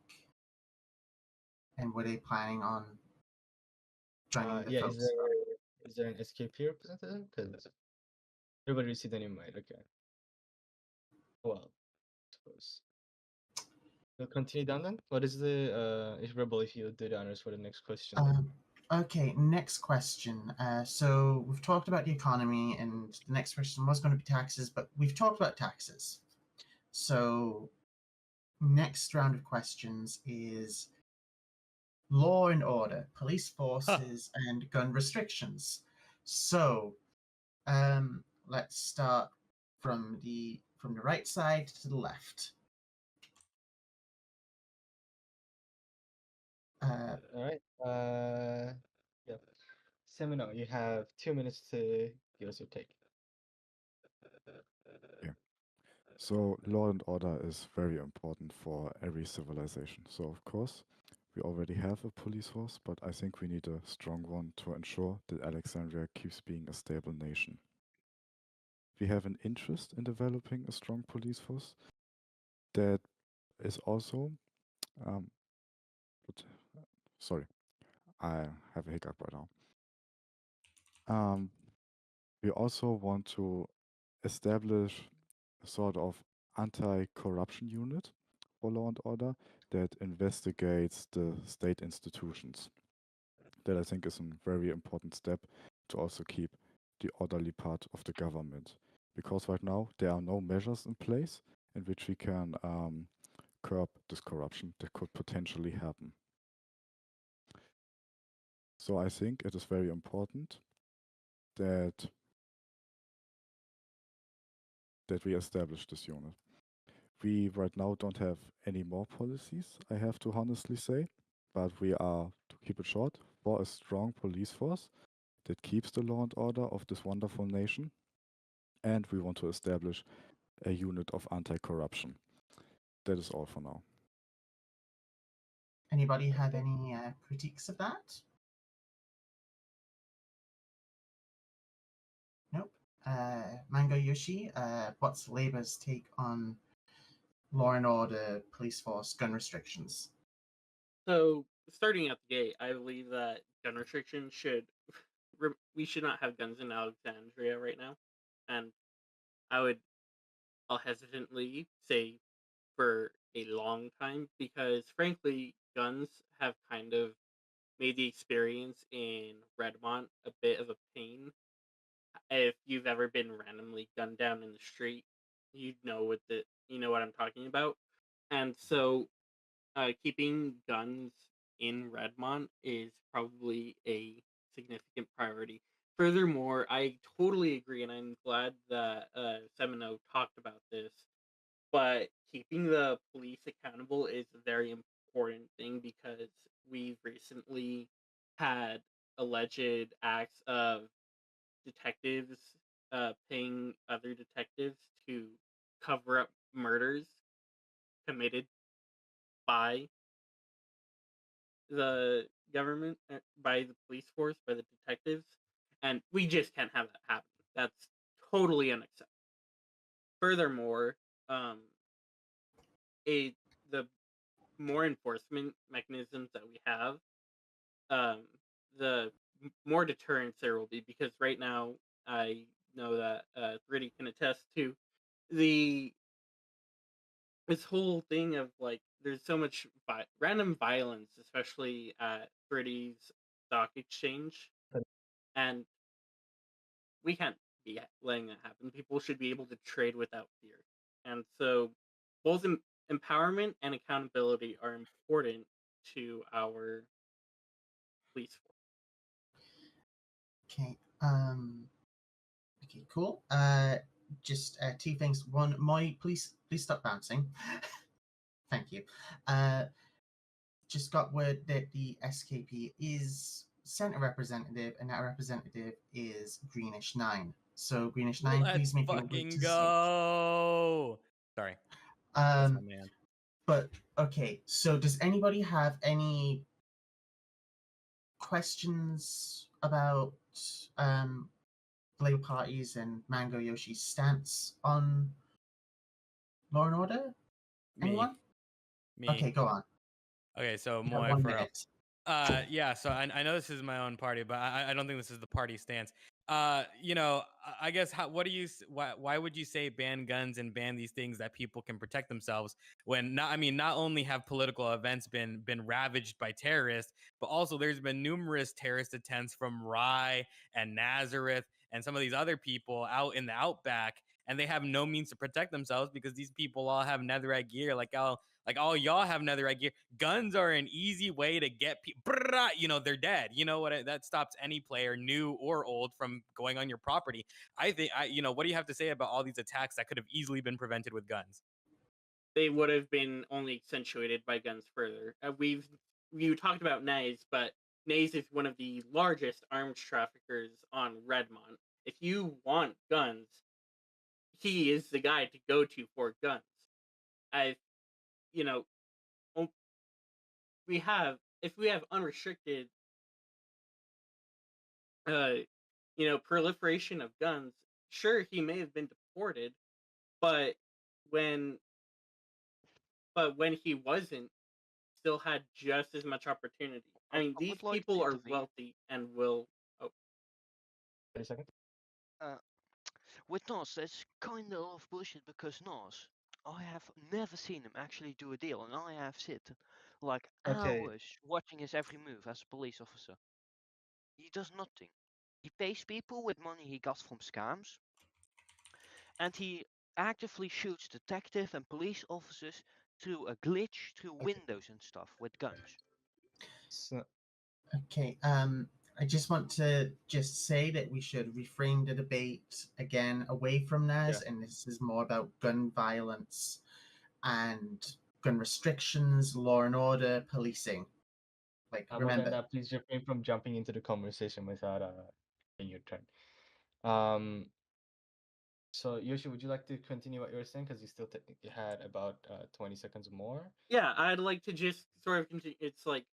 and were they planning on joining the Yeah, folks? is there an SKP representative? Because everybody received an invite. Okay. Well, I suppose. We'll continue down then. What is the if Rebel, if you do the honors for the next question? Okay, next question. So we've talked about the economy, and the next question was going to be taxes, but we've talked about taxes. So next round of questions is law and order, police forces, and gun restrictions. So let's start from the right side to the left. All right. Yep. Semino, you have 2 minutes to give us your take. Yeah. So law and order is very important for every civilization. So of course, we already have a police force, but I think we need a strong one to ensure that Alexandria keeps being a stable nation. We have an interest in developing a strong police force that is also, sorry, I have a hiccup right now. We also want to establish a sort of anti-corruption unit for law and order that investigates the state institutions. That I think is a very important step to also keep the orderly part of the government. Because right now there are no measures in place in which we can curb this corruption that could potentially happen. So I think it is very important that we establish this unit. We right now don't have any more policies, I have to honestly say, but we are, to keep it short, for a strong police force that keeps the law and order of this wonderful nation, and we want to establish a unit of anti-corruption. That is all for now. Anybody have any critiques of that? Nope. Mango Yoshi, what's Labour's take on law and order, police force, gun restrictions? So, starting at the gate, I believe that gun restrictions we should not have guns in Alexandria right now, and I'll hesitantly say for a long time because, frankly, guns have kind of made the experience in Redmont a bit of a pain. If you've ever been randomly gunned down in the street, you know what I'm talking about. And so keeping guns in Redmont is probably a significant priority. Furthermore, I totally agree, and I'm glad that Semino talked about this. but keeping the police accountable is a very important thing because we've recently had alleged acts of detectives paying other detectives to cover up murders committed by the government, by the police force, by the detectives, and we just can't have that happen. That's totally unacceptable. Furthermore, um, the more enforcement mechanisms that we have, the more deterrence there will be. Because right now, I know that Gritty can attest to the this whole thing of like there's so much random violence, especially at Gritty's stock exchange, and we can't be letting that happen. People should be able to trade without fear, and so both empowerment and accountability are important to our police force. Okay. Okay. Cool. Just two things. One, please stop bouncing. Thank you. Just got word that the SKP is sent a representative, and that representative is Greenish 9. So Greenish 9, Let's please make your way fucking to go. Sorry. That's my man. But okay, so does anybody have any questions about Labour Party's and Mango Yoshi's stance on law and order? Anyone? Me. Okay, go on. Okay, so You have Moy 1 for minute. yeah, so I know this is my own party, but I don't think this is the party stance. You know, I guess what do you why would you say ban guns and ban these things that people can protect themselves when not only have political events been ravaged by terrorists, but also there's been numerous terrorist attempts from Rye and Nazareth and some of these other people out in the outback, and they have no means to protect themselves because these people all have netherite gear like all y'all have netherite gear. Guns are an easy way to get people, you know, they're dead. You know what? That stops any player, new or old, from going on your property. I think, you know, what do you have to say about all these attacks that could have easily been prevented with guns? They would have been only accentuated by guns further. You talked about Nays, but Nays is one of the largest arms traffickers on Redmont. If you want guns, he is the guy to go to for guns. You know, if we have unrestricted, proliferation of guns, sure, he may have been deported, but when he wasn't, still had just as much opportunity. I mean, these would like to people are intervene. wealthy and will. Oh, 30 seconds. With Nos, that's kind of bullshit because Nos, I have never seen him actually do a deal, and I have sit like Okay. hours watching his every move as a police officer. He does nothing. He pays people with money he got from scams, and he actively shoots detective and police officers through a glitch through windows and stuff with guns. So, Okay, I just want to say that we should reframe the debate again away from NAS, and this is more about gun violence and gun restrictions, law and order, policing. Like, more remember, than that, please refrain from jumping into the conversation without taking your turn. So Yoshi, would you like to continue what you were saying? Because you still you had about 20 seconds more. yeah, I'd like to just sort of continue. It's like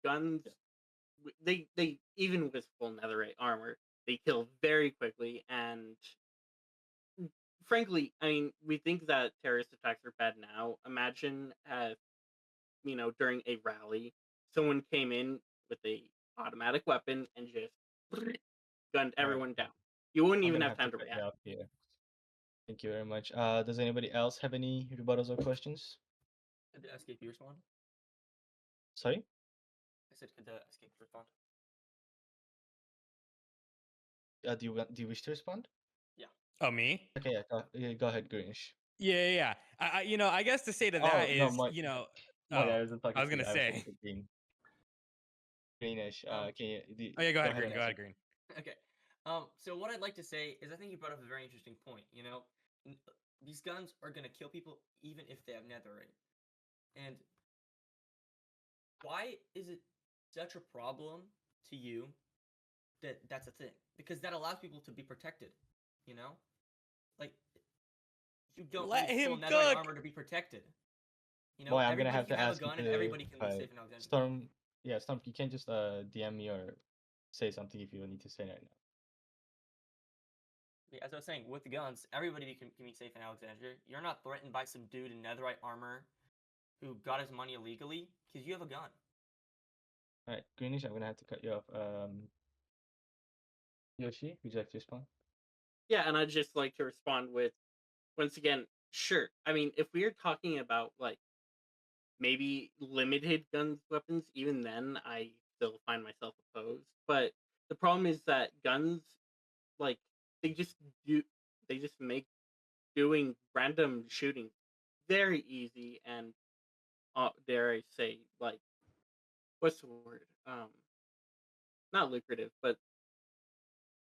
guns. They even with full netherite armor, they kill very quickly, and frankly, I mean, we think that terrorist attacks are bad now. Imagine, during a rally, someone came in with a automatic weapon and just gunned everyone down. You wouldn't even have time to react. Here. Thank you very much. Does anybody else have any rebuttals or questions? Could the SKP respond? Sorry? I said, could the SKP respond? Do you wish to respond? Yeah. Oh, me? Okay, yeah, go ahead, Greenish. Yeah. You know, I guess to say to Oh, that no, is, my, you know, my, oh, I wasn't talking I was to you. gonna I was talking say. to Green. Greenish, can you? Oh yeah, go ahead, and Green. Go answer. ahead, Green. Okay. So what I'd like to say is I think you brought up a very interesting point. You know, these guns are gonna kill people even if they have netherite. And why is it such a problem to you that that's a thing? Because that allows people to be protected, you know? Like, you don't Let need full him netherite cook. armor to be protected. You know, Boy, I'm gonna everybody have can to have a ask you gun and to everybody can be quiet. safe in Alexandria. Storm, yeah, Storm, you can't just DM me or say something if you need to say right now. As I was saying, with the guns, everybody can be safe in Alexandria. You're not threatened by some dude in netherite armor who got his money illegally because you have a gun. All right, Greenish, I'm gonna have to cut you off. Yoshi, would you like to respond? Yeah, and I'd just like to respond with, once again, sure. I mean, if we are talking about like maybe limited guns weapons, even then I still find myself opposed. But the problem is that guns, like, they just make doing random shooting very easy and dare I say, like, what's the word? Not lucrative, but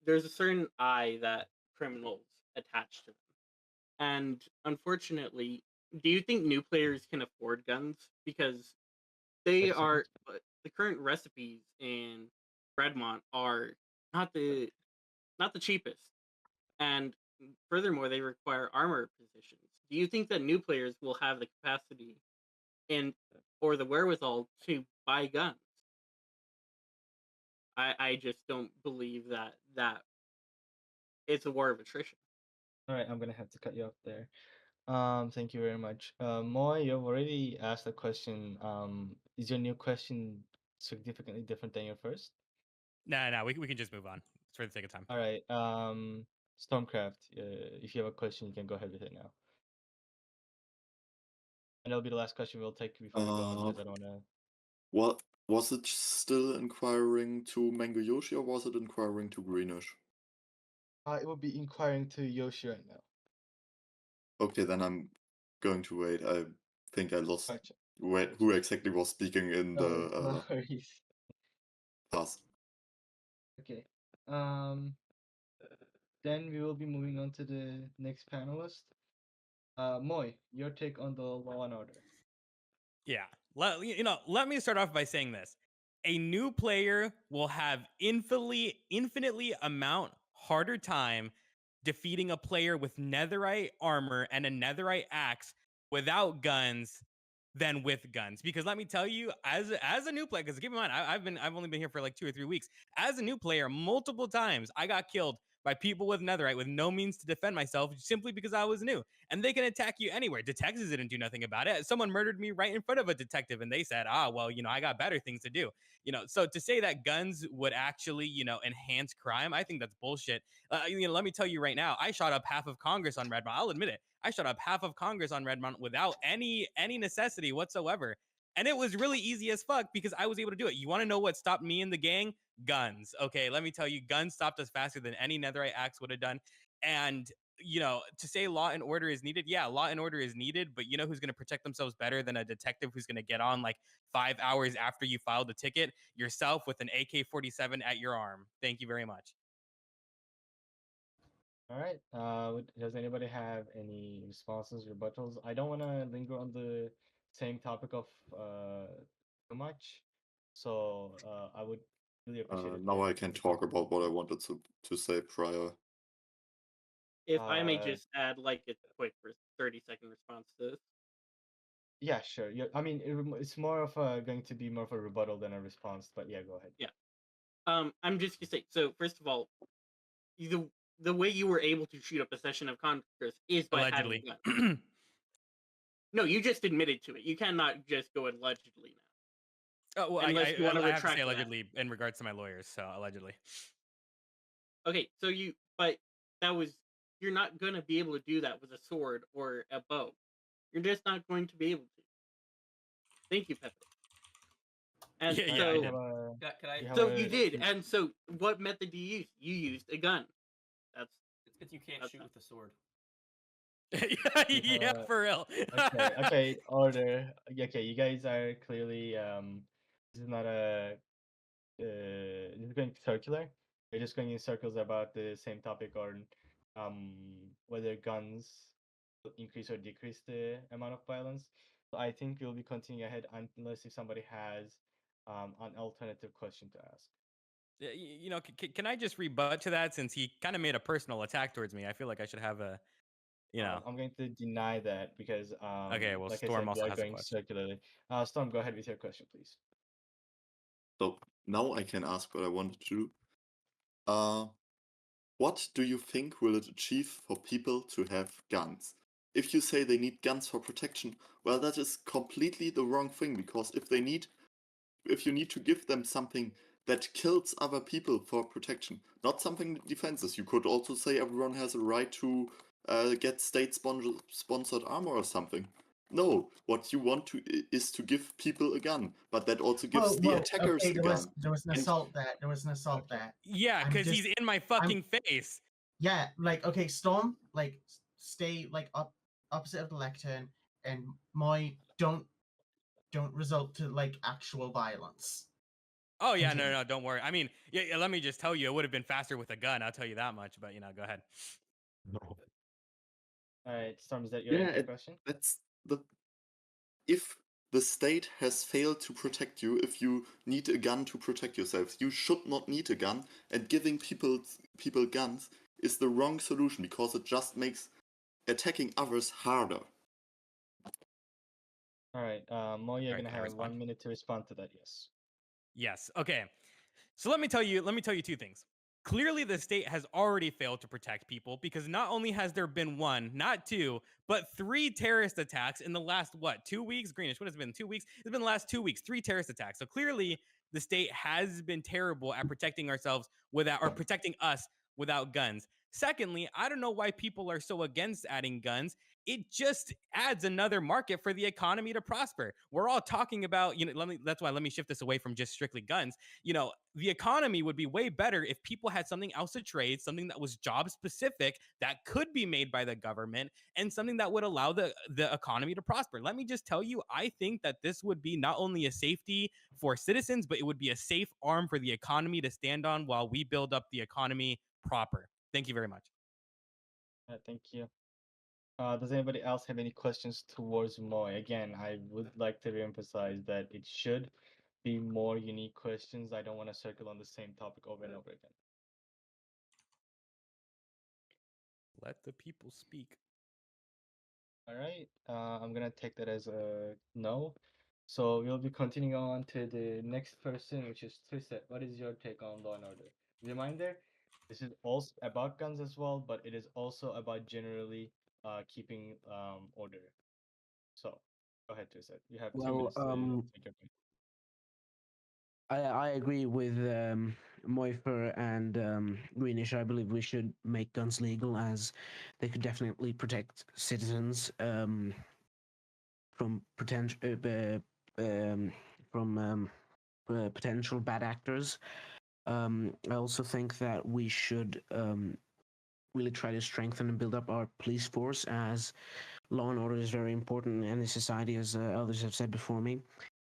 there's a certain eye that criminals attach to them. And unfortunately, do you think new players can afford guns? Because they are the current recipes in Redmont are not the cheapest, and furthermore, they require armor positions. Do you think that new players will have the capacity and or the wherewithal to buy guns? I just don't believe that it's a war of attrition. All right, I'm gonna have to cut you off there. Thank you very much. Moy, you've already asked a question. Is your new question significantly different than your first? No, we can just move on. It's for the sake of time. All right. Stormcraft, if you have a question, you can go ahead with it now. And that'll be the last question we'll take before we go on because I don't wanna. What was it still inquiring to Mango Yoshi or was it inquiring to Greenish? It will be inquiring to Yoshi right now. Okay, then I'm going to wait. I think I lost. Gotcha. Wait, who exactly was speaking in No the worries. pass? Okay. Then we will be moving on to the next panelist. Moy, your take on the Law and Order. Yeah. Let me start off by saying this. A new player will have infinitely amount harder time defeating a player with netherite armor and a netherite axe without guns than with guns. Because let me tell you, as a new player, because keep in mind, I've only been here for like 2 or 3 weeks. As a new player, multiple times I got killed by people with netherite with no means to defend myself simply because I was new. And they can attack you anywhere. Detectives didn't do nothing about it. Someone murdered me right in front of a detective, and they said, well, I got better things to do. So to say that guns would actually, enhance crime, I think that's bullshit. Let me tell you right now, I shot up half of Congress on Redmont. I'll admit it. I shot up half of Congress on Redmont without any necessity whatsoever. And it was really easy as fuck because I was able to do it. You want to know what stopped me in the gang? Guns. Okay, let me tell you, guns stopped us faster than any netherite axe would have done. And to say law and order is needed, yeah, law and order is needed, but you know who's going to protect themselves better than a detective who's going to get on like 5 hours after you filed the ticket? Yourself with an AK-47 at your arm. Thank you very much. All right. Does anybody have any responses, rebuttals? I don't want to linger on the same topic of too much, so I would really appreciate it. Now I can talk about what I wanted to say prior. If I may just add like a quick 30-second response to this. Yeah, sure. Yeah, I mean, it's more of going to be more of a rebuttal than a response, but yeah, go ahead. Yeah. I'm just gonna say. So first of all, the way you were able to shoot up a session of Congress is by Allegedly. having guns. No, you just admitted to it. You cannot just go allegedly now. Oh, well, Unless you want to I have to retract say that. allegedly in regards to my lawyers, so allegedly. Okay, so you're not gonna be able to do that with a sword or a bow. You're just not going to be able to. Thank you, Pepe. And Yeah, so, I did. Can I? So you did, and so what method do you use? You used a gun. That's it's because you can't shoot with a sword. Yeah, for real. Okay, order. Okay, you guys are clearly this is not a this is going circular. We're just going in circles about the same topic or whether guns will increase or decrease the amount of violence. So I think we'll be continuing ahead unless if somebody has an alternative question to ask. You know, can I just rebut to that since he kind of made a personal attack towards me? I feel like I should have a, you know. I'm going to deny that because, Okay, well, like I Storm said, we also are has a going question. circularly. Storm, go ahead with your question, please. So now I can ask what I wanted to do. What do you think will it achieve for people to have guns? If you say they need guns for protection, well, that is completely the wrong thing, because if you need to give them something that kills other people for protection, not something that defenses. You could also say everyone has a right to get state-sponsored armor or something. No, what you want is to give people a gun, but that also gives the attackers okay, a gun. there was an And- assault there. There was an assault Okay. there. Yeah, I'm because he's just- in my fucking face. Yeah, like okay, Storm, like stay like opposite of the lectern, and my don't result to like actual violence. Oh yeah, Continue. no, don't worry. I mean, yeah, let me just tell you, it would have been faster with a gun. I'll tell you that much. But you know, go ahead. No. All right, Storm, is that your answer question? That's the if the state has failed to protect you, if you need a gun to protect yourself, you should not need a gun, and giving people guns is the wrong solution because it just makes attacking others harder. All right, Mo, you're All right, gonna can I have respond? 1 minute to respond to that. Yes. Yes. Okay. So let me tell you two things. Clearly, the state has already failed to protect people because not only has there been one, not two, but 3 terrorist attacks in the last 2 weeks? Greenish, what has it been? 2 weeks? It's been the last 2 weeks, 3 terrorist attacks. So clearly, the state has been terrible at protecting ourselves without or protecting us without guns. Secondly, I don't know why people are so against adding guns. It just adds another market for the economy to prosper. We're all talking about, let me shift this away from just strictly guns. The economy would be way better if people had something else to trade, something that was job specific that could be made by the government, and something that would allow the economy to prosper. Let me just tell you, I think that this would be not only a safety for citizens, but it would be a safe arm for the economy to stand on while we build up the economy proper. Thank you very much. Thank you. Does anybody else have any questions towards Moy? Again, I would like to reemphasize that it should be more unique questions. I don't want to circle on the same topic over and over again. Let the people speak. All right, I'm gonna take that as a no. So we'll be continuing on to the next person, which is Twisted. What is your take on Law and Order? Reminder, this is also about guns as well, but it is also about generally keeping order. So go ahead, Twisted. You have 2 Well, minutes to take your point. I agree with Moifer and Greenish. I believe we should make guns legal, as they could definitely protect citizens from potential bad actors. I also think that we should really try to strengthen and build up our police force, as law and order is very important in any society, as others have said before me.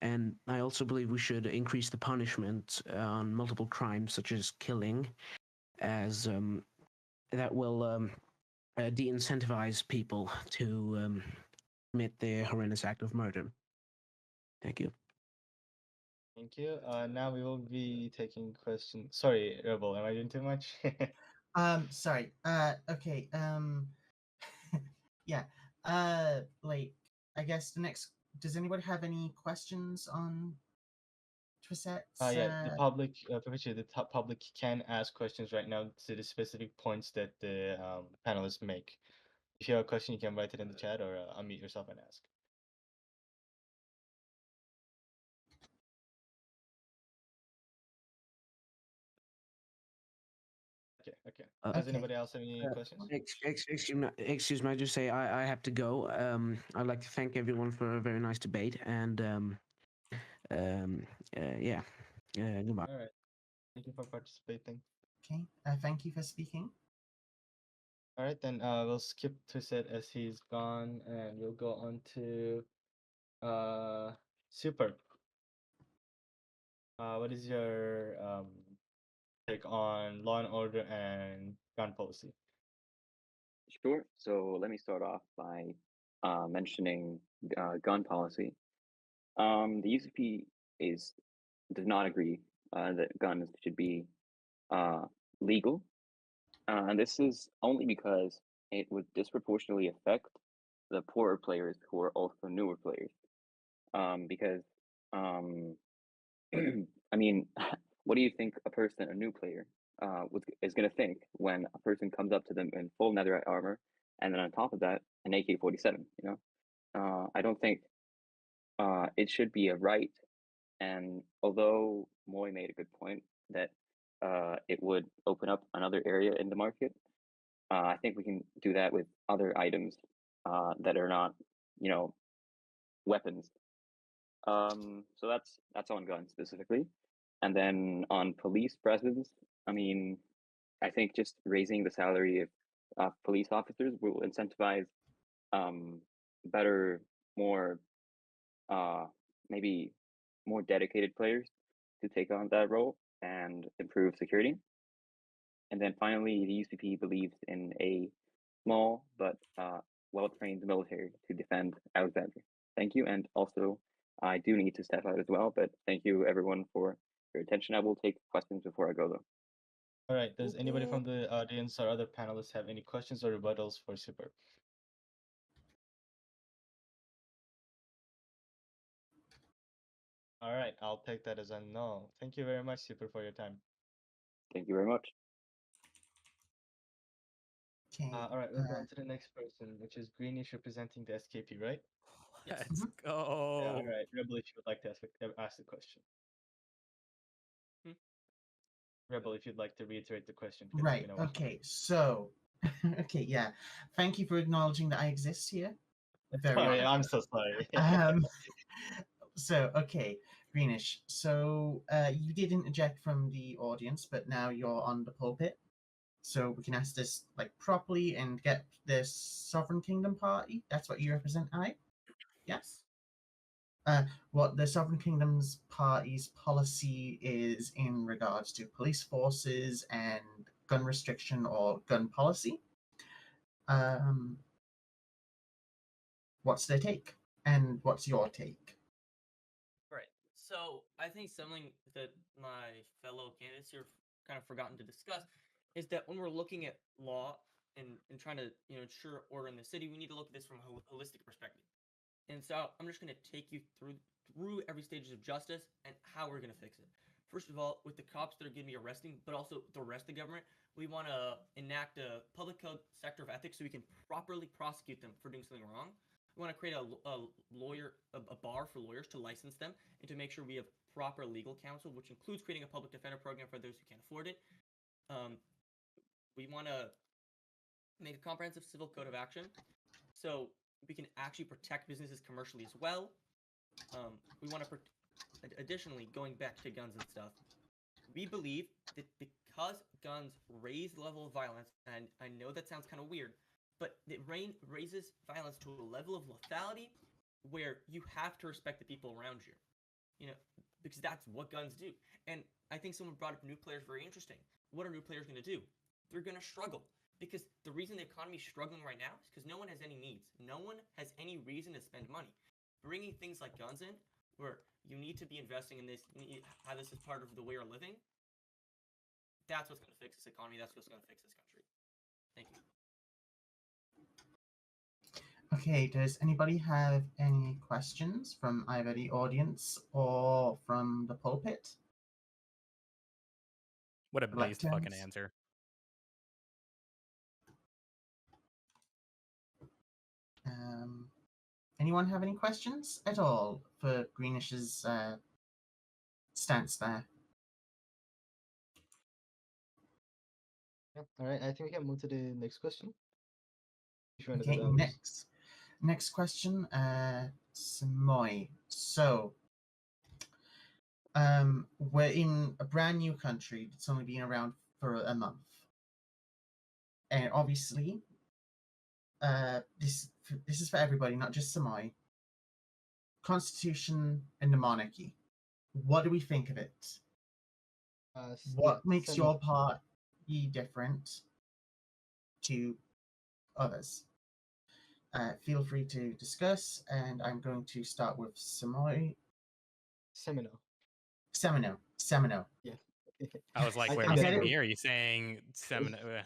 And I also believe we should increase the punishment on multiple crimes, such as killing, as that will de-incentivize people to commit the horrendous act of murder. Thank you. Thank you. Now we will be taking questions. Sorry, Rebel, am I doing too much? Sorry. Okay. Yeah. Like, I guess the next. Does anybody have any questions on Twisette's? Yeah, the public, Patricia, the public can ask questions right now to the specific points that the panelists make. If you have a question, you can write it in the chat or unmute yourself and ask. Okay. Does Okay. anybody else have any questions? Excuse me, I just say I have to go. I'd like to thank everyone for a very nice debate, and yeah, goodbye. All right. Thank you for participating. Okay. Thank you for speaking. All right, then we'll skip Twisted as he's gone, and we'll go on to Super. What is your take on law and order and gun policy? Sure. So let me start off by mentioning gun policy. The UCP does not agree that guns should be legal, and this is only because it would disproportionately affect the poorer players who are also newer players. Because I mean, what do you think a new player, is going to think when a person comes up to them in full netherite armor, and then on top of that, an AK-47? You know, I don't think it should be a right. And although Moy made a good point that it would open up another area in the market, I think we can do that with other items that are not, you know, weapons. So that's on guns specifically. And then on police presence, I mean, I think just raising the salary of police officers will incentivize better, more maybe more dedicated players to take on that role and improve security. And then finally, the UCP believes in a small but well-trained military to defend Alexandria. Thank you. And also, I do need to step out as well, but thank you everyone for your attention. I will take questions before I go though. All right. Does anybody from the audience or other panelists have any questions or rebuttals for Super? All right. I'll take that as a no. Thank you very much, Super, for your time. Thank you very much. Okay. All right. We'll go on to the next person, which is Greenish representing the SKP, right? Yes. Let's Yeah, go. all right. Rebel, if you would like to ask the question. Rebel, if you'd like to reiterate the question. 'cause it's Right. been a while. Okay. So, okay. Yeah. Thank you for acknowledging that I exist here. Very Sorry, honored. I'm so sorry. So, okay, Greenish. So, you did interject from the audience, but now you're on the pulpit. So we can ask this like properly and get this Sovereign Kingdom party. That's what you represent, I? Yes. What the Sovereign Kingdom's party's policy is in regards to police forces and gun restriction or gun policy. What's their take? And what's your take? Right. So I think something that my fellow candidates here kind of forgotten to discuss is that when we're looking at law and trying to ensure order in the city, we need to look at this from a holistic perspective. And so I'm just going to take you through every stage of justice and how we're going to fix it. First of all, with the cops that are going to be arresting, but also the rest of the government, we want to enact a public code sector of ethics so we can properly prosecute them for doing something wrong. We want to create a bar for lawyers to license them and to make sure we have proper legal counsel, which includes creating a public defender program for those who can't afford it. We want to make a comprehensive civil code of action so we can actually protect businesses commercially as well. We want to, additionally, going back to guns and stuff, we believe that because guns raise the level of violence, and I know that sounds kind of weird, but it raises violence to a level of lethality where you have to respect the people around you, because that's what guns do. And I think someone brought up new players very interesting. What are new players going to do? They're going to struggle, because the reason the economy is struggling right now is because no one has any needs. No one has any reason to spend money. Bringing things like guns in, where you need to be investing in this, how this is part of the way you're living, that's what's going to fix this economy. That's what's going to fix this country. Thank you. Okay, does anybody have any questions from either the audience or from the pulpit? What a based fucking Electors? answer. Anyone have any questions at all for Greenish's stance there? Yep. All right. I think we can move to the next question. If you want to Okay, do that. next question, Samoy. So, we're in a brand new country that's only been around for a month, and obviously, this is for everybody, not just Samoy. Constitution and the monarchy. What do we think of it? What makes your party different to others. Feel free to discuss, and I'm going to start with Semino. Semino. Yeah. I was like, I wait, think are you get saying it. me or are you saying Semino?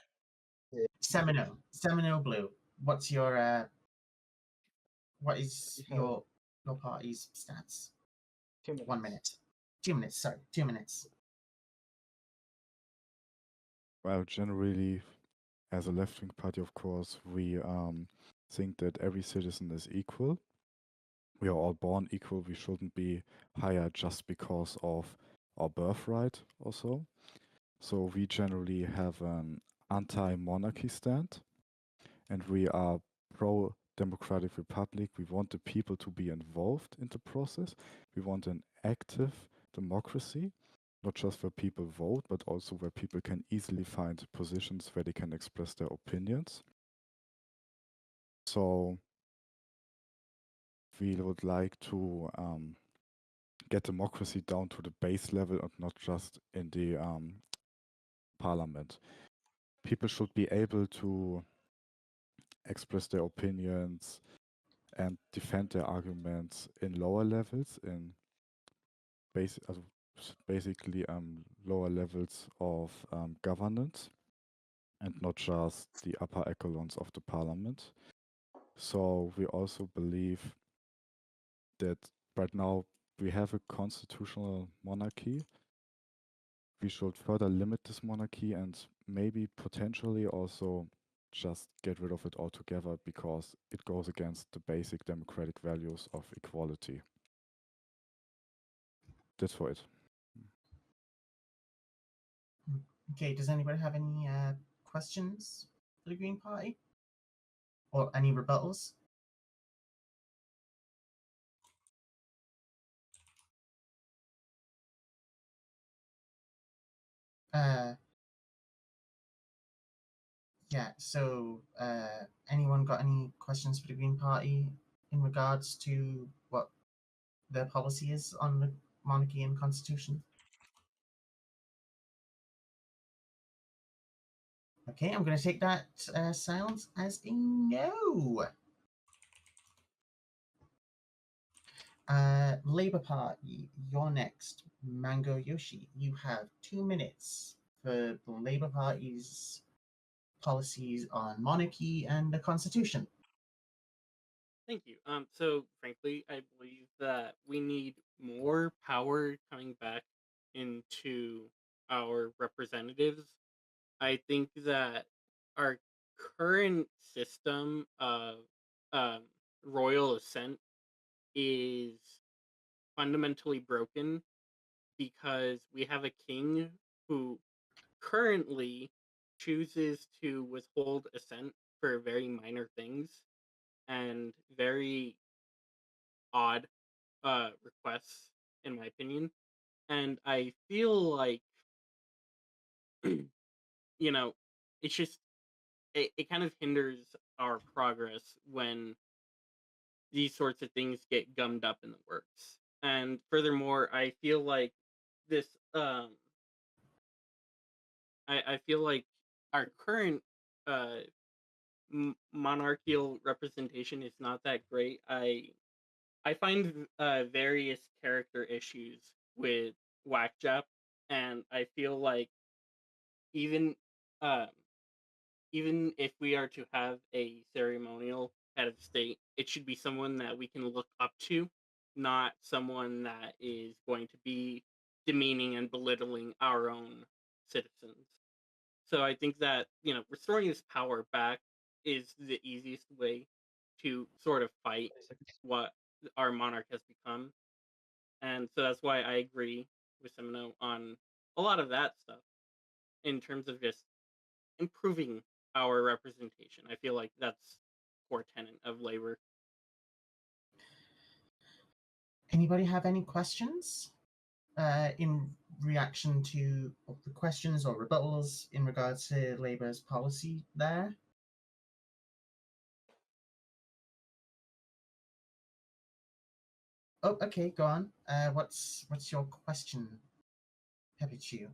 Semino Blue. What's your what is You have your party's stance? 2 minutes. 1 minute. 2 minutes, sorry, 2 minutes. Well, generally, as a left-wing party, of course, we think that every citizen is equal. We are all born equal. We shouldn't be higher just because of our birthright or so. So we generally have an anti-monarchy stand, and we are pro-democratic republic. We want the people to be involved in the process. We want an active democracy, not just where people vote, but also where people can easily find positions where they can express their opinions. So we would like to get democracy down to the base level and not just in the parliament. People should be able to express their opinions and defend their arguments in lower levels, in basically lower levels of governance, and not just the upper echelons of the parliament. So we also believe that right now we have a constitutional monarchy. We should further limit this monarchy and maybe potentially also just get rid of it altogether because it goes against the basic democratic values of equality. That's for it. Okay, does anybody have any questions for the Green Party? Or any rebuttals? Yeah, so anyone got any questions for the Green Party in regards to what their policy is on the monarchy and constitution? Okay, I'm going to take that silence as a no. Labour Party, you're next. Mango Yoshi, you have 2 minutes for the Labour Party's policies on monarchy and the constitution. Thank you. So frankly, I believe that we need more power coming back into our representatives. I think that our current system of royal assent is fundamentally broken because we have a king who currently chooses to withhold assent for very minor things and very odd requests, in my opinion. And I feel like, you know, it's just, it kind of hinders our progress when these sorts of things get gummed up in the works. And furthermore, I feel like this, I feel like our current monarchical representation is not that great. I find various character issues with Whackjap, and I feel like even um, even if we are to have a ceremonial head of state, it should be someone that we can look up to, not someone that is going to be demeaning and belittling our own citizens. So I think that, restoring this power back is the easiest way to sort of fight what our monarch has become. And so that's why I agree with Semino on a lot of that stuff in terms of just improving our representation. I feel like that's core tenet of labor. Anybody have any questions in reaction to the questions or rebuttals in regards to Labour's policy there? Oh, okay, go on. What's your question, Pepichu?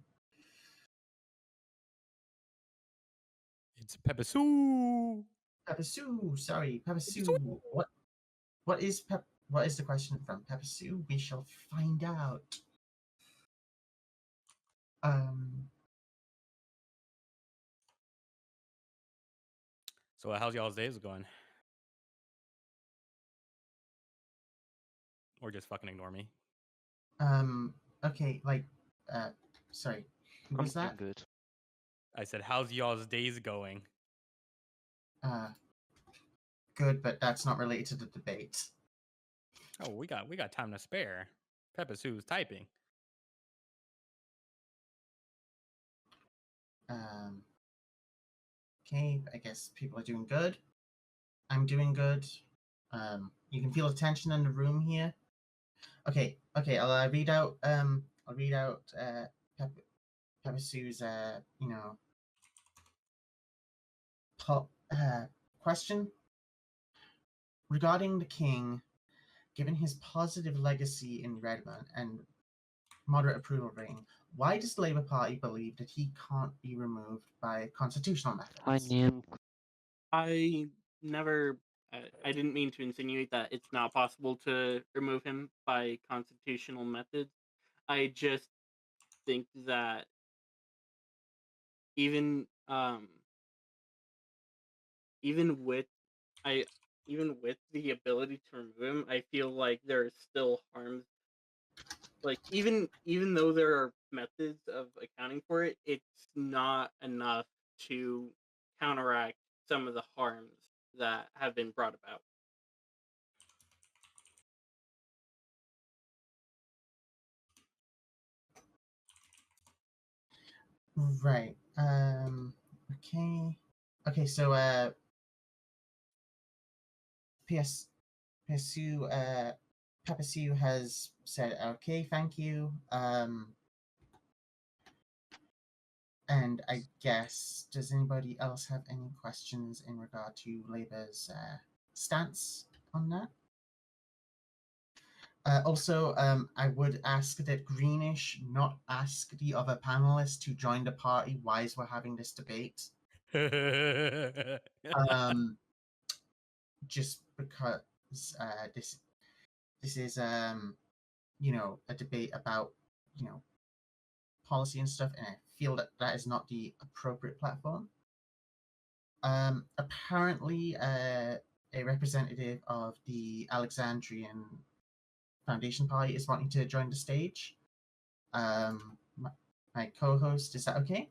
It's Pepper Sue. Pepper Sue, sorry, Pepper Sue. What is the question from Pepper Sue? We shall find out. So how's y'all's days going? Or just fucking ignore me? Okay, like, sorry, who was I'm that? doing good. I said, how's y'all's days going? Good, but that's not related to the debate. Oh, we got time to spare. Peppa Sue's typing. Okay, I guess people are doing good. I'm doing good. You can feel the tension in the room here. Okay, I'll read out Pepper Sue's question regarding the king. Given his positive legacy in Redmond and moderate approval rating, why does the Labour Party believe that he can't be removed by constitutional methods? Hi, Niam. I never. I didn't mean to insinuate that it's not possible to remove him by constitutional methods. I just think that even even with the ability to remove him, I feel like there are still harms. Like even though there are methods of accounting for it, it's not enough to counteract some of the harms that have been brought about. Right. Okay. So Pepper Sue has said, okay, thank you. And I guess, does anybody else have any questions in regard to Labour's stance on that? Also, I would ask that Greenish not ask the other panelists to join the party whilst we're having this debate. Just because this is a debate about policy and stuff, and I feel that that is not the appropriate platform. Apparently, a representative of the Alexandrian Foundation Party is wanting to join the stage. My co-host, is that okay?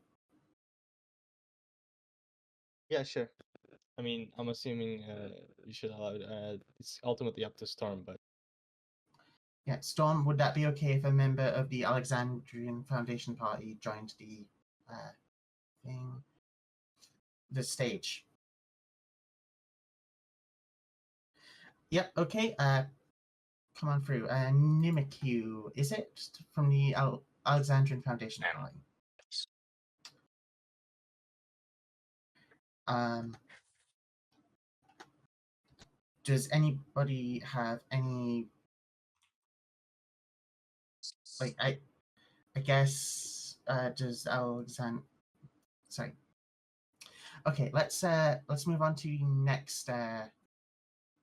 Yeah, sure. I mean, I'm assuming you should allow it. It's ultimately up to Storm, but Yeah, Storm, would that be okay if a member of the Alexandrian Foundation Party joined the stage? Yep, okay. Come on through. Nimiku, is it from the Alexandrian Foundation Party? Does anybody have any I guess does Alexander sorry. Okay, let's move on to the next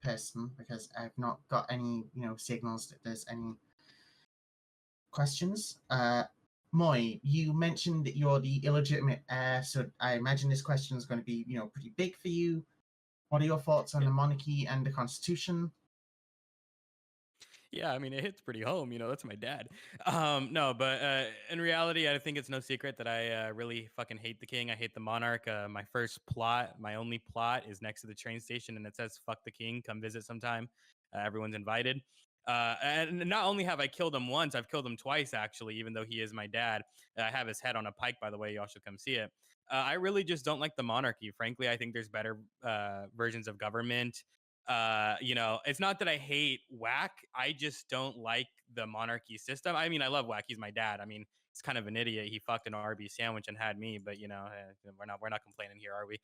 person, because I've not got any signals that there's any questions. Moy, you mentioned that you're the illegitimate heir, so I imagine this question is going to be pretty big for you. What are your thoughts on the monarchy and the constitution? Yeah, I mean, it hits pretty home. That's my dad. No, but in reality, I think it's no secret that I really fucking hate the king. I hate the monarch. My first plot, my only plot, is next to the train station, and it says "fuck the king, come visit sometime." Everyone's invited. And not only have I killed him once, I've killed him twice, actually, even though he is my dad. I have his head on a pike, by the way. Y'all should come see it. I really just don't like the monarchy. Frankly, I think there's better versions of government. It's not that I hate Whack. I just don't like the monarchy system. I mean, I love Whack. He's my dad. I mean, he's kind of an idiot. He fucked an Arby's sandwich and had me, but we're not complaining here, are we?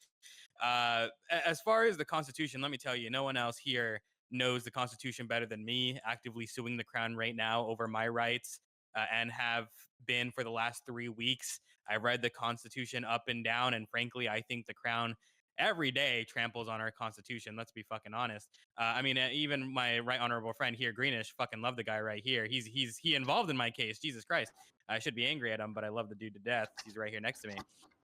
As far as the Constitution, let me tell you, no one else here knows the Constitution better than me. Actively suing the crown right now over my rights, and have been for the last 3 weeks. I read the Constitution up and down, and frankly, I think the crown every day tramples on our constitution. Let's be fucking honest. I mean, even my right honorable friend here, Greenish, fucking love the guy right here. He involved in my case. Jesus Christ, I should be angry at him, but I love the dude to death. He's right here next to me.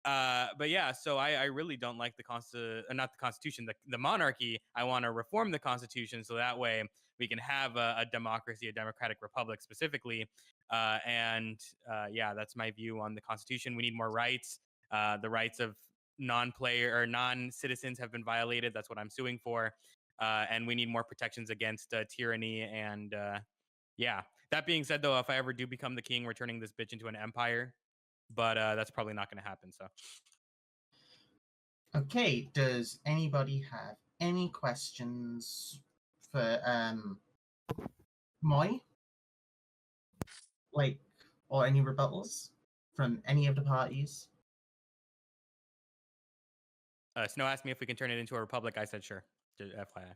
But yeah, so I really don't like not the Constitution, the monarchy. I want to reform the Constitution so that way we can have a democracy, a democratic republic specifically. Yeah, that's my view on the Constitution. We need more rights. The rights of non-player or non-citizens have been violated. That's what I'm suing for. And we need more protections against tyranny. And yeah, that being said, though, if I ever do become the king, we're turning this bitch into an empire. But that's probably not going to happen. So, Okay, does anybody have any questions for Moy? Like, or any rebuttals from any of the parties? Snow asked me if we can turn it into a republic. I said sure. FYI.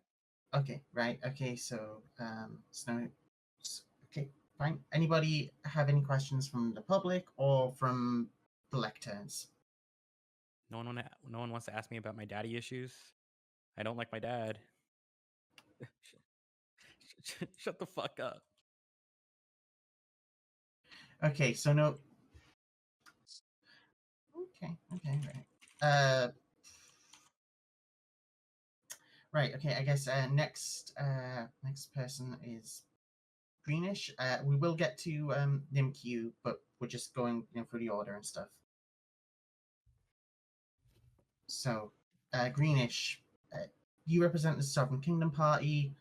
Okay, right. Okay, so Snow. Okay, fine. Anybody have any questions from the public or from the lecterns? No one wants to ask me about my daddy issues. I don't like my dad. Shut the fuck up. Okay, so no. Okay, right. Right. Okay. I guess next person is Greenish. We will get to NIMQ, but we're just going through the order and stuff. So, Greenish, you represent the Sovereign Kingdom Party.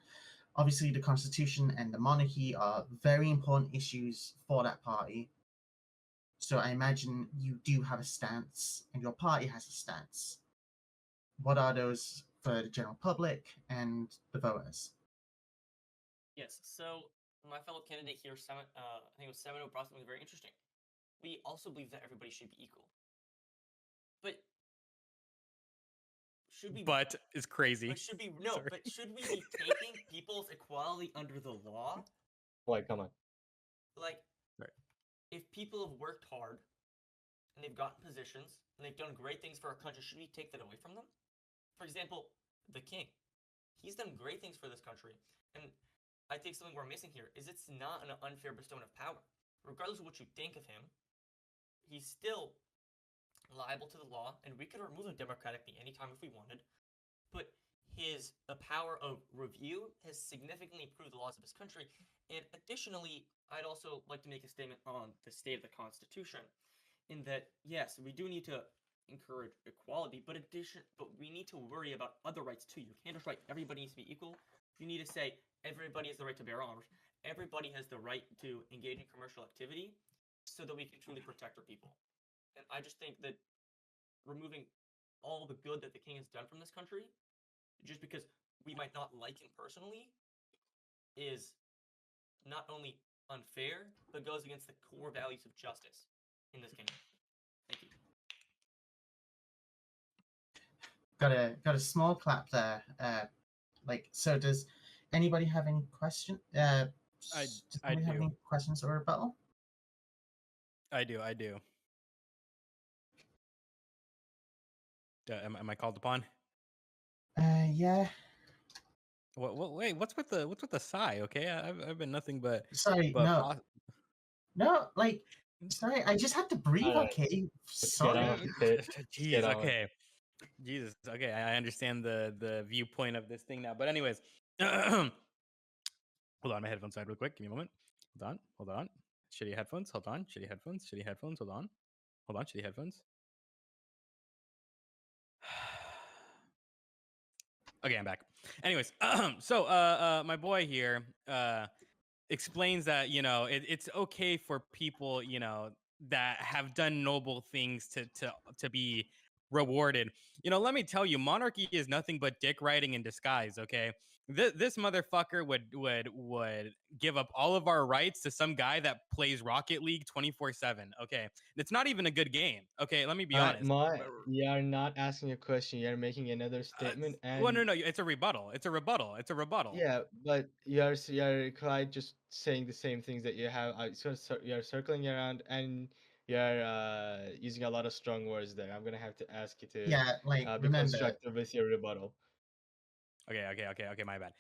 Obviously, the Constitution and the monarchy are very important issues for that party. So I imagine you do have a stance, and your party has a stance. What are those for the general public and the voters? Yes, so my fellow candidate here, I think it was Semino, brought something very interesting. We also believe that everybody should be equal. But should we... But is crazy. But should we... No, but should we be taking people's equality under the law? Like, come on. Like, if people have worked hard, and they've gotten positions, and they've done great things for our country, should we take that away from them? For example, the king. He's done great things for this country, and I think something we're missing here is it's not an unfair bestowing of power. Regardless of what you think of him, he's still liable to the law, and we could remove him democratically anytime if we wanted, but his power of review has significantly improved the laws of his country. And additionally, I'd also like to make a statement on the state of the Constitution, in that, yes, we do need to encourage equality, but we need to worry about other rights too. You can't just write everybody needs to be equal. You need to say everybody has the right to bear arms. Everybody has the right to engage in commercial activity so that we can truly protect our people. And I just think that removing all the good that the king has done from this country, just because we might not like him personally, is not only unfair, but goes against the core values of justice in this kingdom. Thank you. Got a small clap there. So does anybody have any question? Does anybody have any questions or rebuttal? I do. Am I called upon? Yeah. Wait, what's with the sigh? Okay, I've been nothing but. Sorry, no. No, like, sorry, I just had to breathe. Okay, sorry. Jeez, okay. Jesus, okay, I understand the viewpoint of this thing now. But anyways, hold on, my headphones died real quick. Give me a moment. Hold on. Shitty headphones. Hold on. Shitty headphones. Hold on. Shitty headphones. Okay, I'm back. Anyways, so my boy here explains that it's okay for people that have done noble things to be rewarded. Let me tell you, monarchy is nothing but dick riding in disguise. Okay, this motherfucker would give up all of our rights to some guy that plays Rocket League 24/7. Okay, it's not even a good game. Okay, let me be honest. You are not asking a question. You are making another statement. Well, no, it's a rebuttal. Yeah, but you're quite just saying the same things that you have. So you're circling around, and you're using a lot of strong words there. I'm gonna have to ask you to Yeah, like be remember. constructive with your rebuttal. Okay, my bad.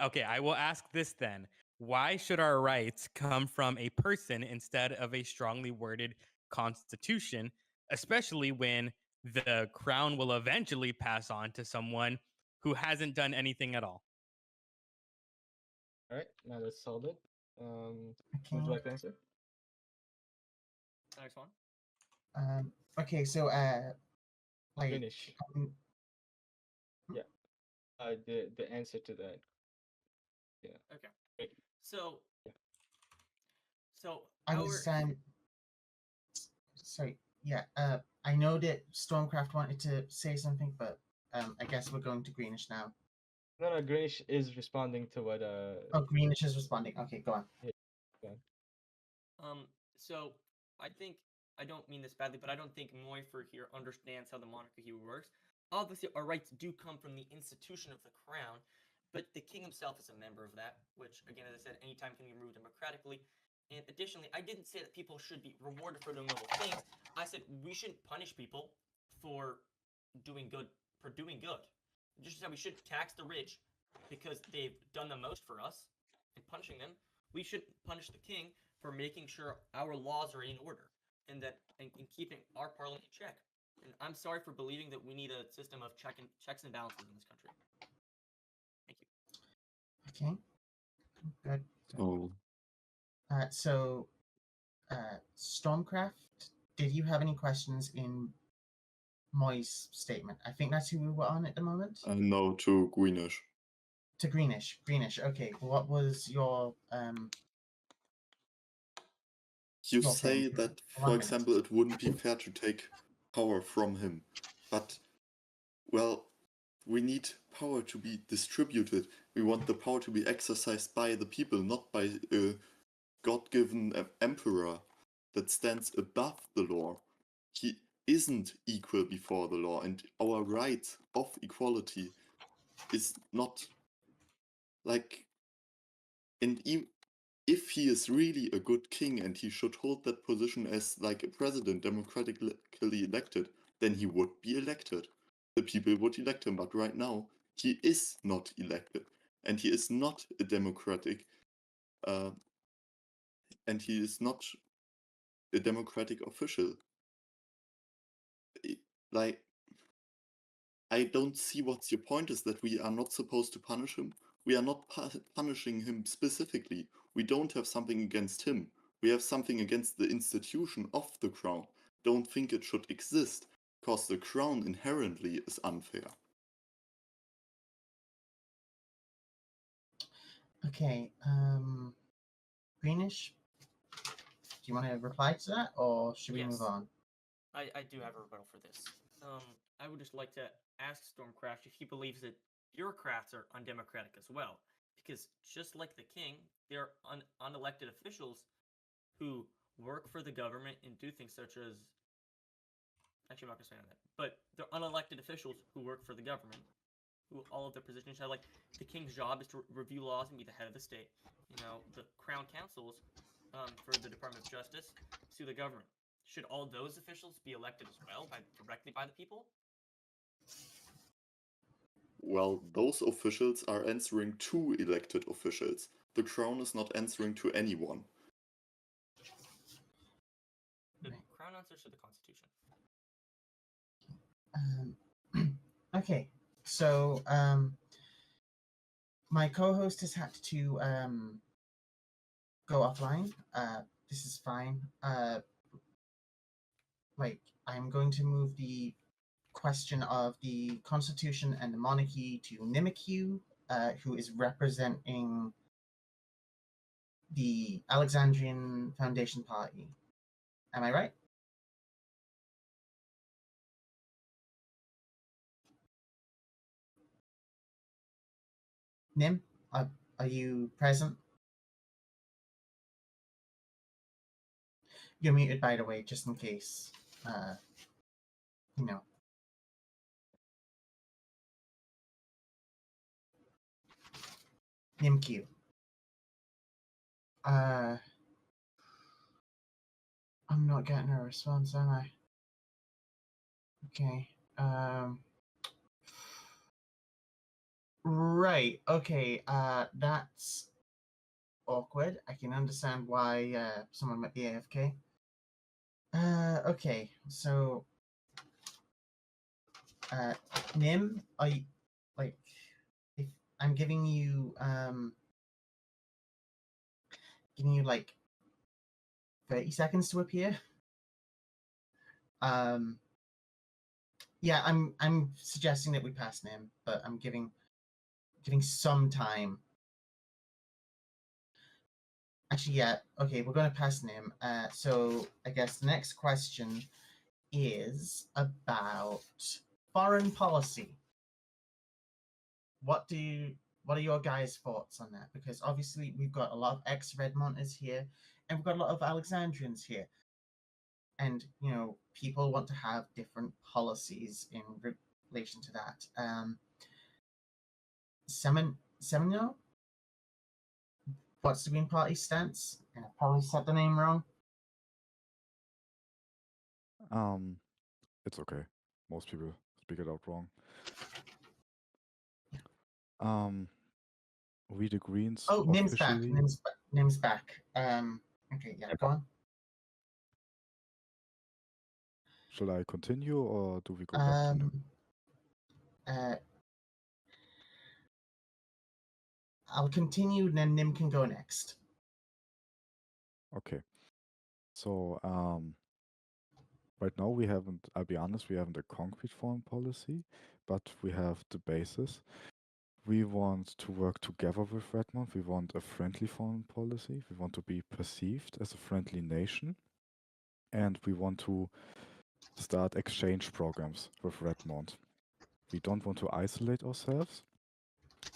Okay, I will ask this then. Why should our rights come from a person instead of a strongly worded constitution, especially when the crown will eventually pass on to someone who hasn't done anything at all? All right, now let's solve it. Would Okay. you like to answer? Next one. Okay, so like Finish. Yeah. The answer to that. Yeah. Okay. Great. So Yeah. so I our was sorry. Yeah. I know that Stormcraft wanted to say something, but I guess we're going to Greenish now. No, Greenish is responding to what Oh, Greenish is responding. Okay, go on. go on. So I think, I don't mean this badly, but I don't think Moifer here understands how the monarchy works. Obviously, our rights do come from the institution of the crown, but the king himself is a member of that, which, again, as I said, anytime can be removed democratically. And additionally, I didn't say that people should be rewarded for doing noble things. I said we shouldn't punish people for doing good. Just as we shouldn't tax the rich because they've done the most for us and punishing them. We shouldn't punish the king for making sure our laws are in order and that and keeping our parliament in check. And I'm sorry for believing that we need a system of checks and balances in this country. Thank you. Okay. Good. Oh, So, Stormcraft, did you have any questions in Moy's statement? I think that's who we were on at the moment. no, to Greenish. To Greenish. Greenish. Okay. What was your You your say thing? that, 1 for minute. example, it wouldn't be fair to take power from him. But, well, we need power to be distributed. We want the power to be exercised by the people, not by a God-given emperor that stands above the law. He isn't equal before the law, and our right of equality is not like. And if he is really a good king and he should hold that position as like a president democratically elected, then he would be elected. The people would elect him, but right now he is not elected, and he is not a democratic, and he is not a democratic official. Like, I don't see what's your point is that we are not supposed to punish him. We are not punishing him specifically. We don't have something against him. We have something against the institution of the crown. Don't think it should exist, because the crown inherently is unfair. Okay. Greenish, do you want to reply to that, or should we move Yes. on? I do have a rebuttal for this. I would just like to ask Stormcraft if he believes that bureaucrats are undemocratic as well, because just like the king, they're unelected officials who work for the government and do things such as. Actually, I'm not gonna say that, but they're unelected officials who work for the government, who all of their positions have. Like the king's job is to review laws and be the head of the state. You know, the crown councils for the Department of Justice sue the government. Should all those officials be elected as well, directly by the people? Well, those officials are answering to elected officials. The crown is not answering to anyone. The crown answers to the Constitution. Okay, so my co-host has had to go offline. This is fine. Like, I'm going to move the question of the Constitution and the monarchy to Nimiku, who is representing the Alexandrian Foundation Party. Am I right? Nim, are you present? You're muted, by the way, just in case, you know. Nimq. I'm not getting a response, am I? Okay. Right. Okay. That's awkward. I can understand why someone might be AFK. Okay. So, Nim, I like if I'm giving you like 30 seconds to appear. Yeah, I'm suggesting that we pass Nim, but I'm giving some time. Actually, yeah, okay, we're gonna pass Nim. So I guess the next question is about foreign policy. What are your guys' thoughts on that? Because obviously we've got a lot of ex-Redmonters here, and we've got a lot of Alexandrians here. And people want to have different policies in relation to that. Semino, what's the Green Party's stance? I probably said the name wrong. It's okay. Most people speak it out wrong. We the Greens Oh, Nim's back. officially. Nim's back. Okay, yeah, go on. Shall I continue or do we go back to Nim? I'll continue, and then Nim can go next. Okay. So right now we haven't. I'll be honest, we haven't a concrete foreign policy, but we have the basis. We want to work together with Redmond. We want a friendly foreign policy. We want to be perceived as a friendly nation. And we want to start exchange programs with Redmond. We don't want to isolate ourselves.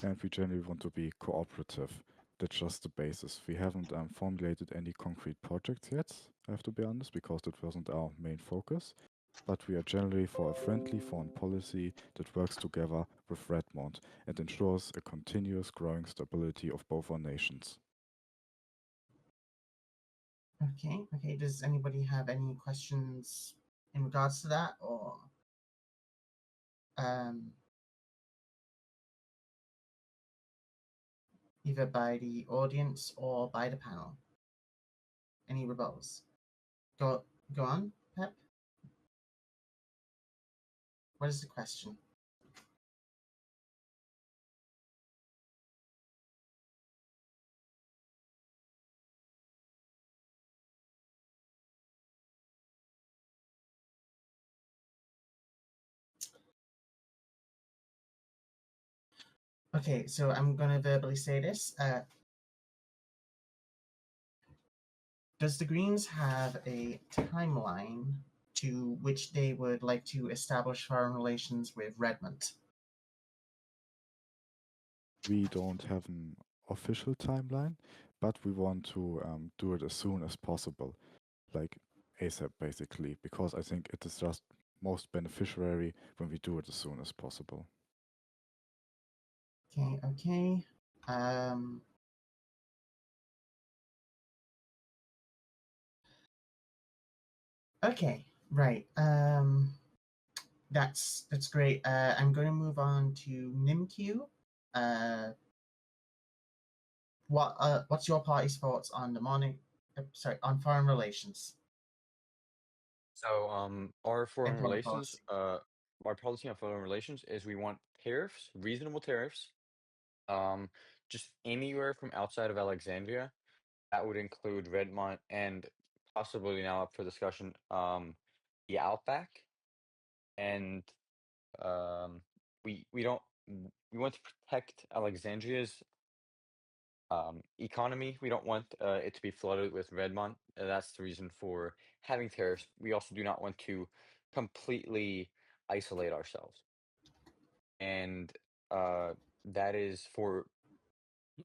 And we generally want to be cooperative. That's just the basis. We haven't formulated any concrete projects yet, I have to be honest, because that wasn't our main focus. But we are generally for a friendly foreign policy that works together with Redmond and ensures a continuous growing stability of both our nations. Okay. Does anybody have any questions in regards to that, or either by the audience or by the panel? Any rebuttals? Go on, Pep. What is the question? Okay, so I'm gonna verbally say this. Does the Greens have a timeline to which they would like to establish foreign relations with Redmond? We don't have an official timeline, but we want to do it as soon as possible, like ASAP basically, because I think it is just most beneficiary when we do it as soon as possible. Okay. Okay, right. That's great. I'm going to move on to NIMQ. What's your party's thoughts on on foreign relations? So, our foreign foreign relations, policy. our policy on foreign relations is we want tariffs, reasonable tariffs, just anywhere from outside of Alexandria. That would include Redmont and possibly now up for discussion, the Outback. And we don't we want to protect Alexandria's economy. We don't want it to be flooded with Redmont. That's the reason for having tariffs. We also do not want to completely isolate ourselves. And that is for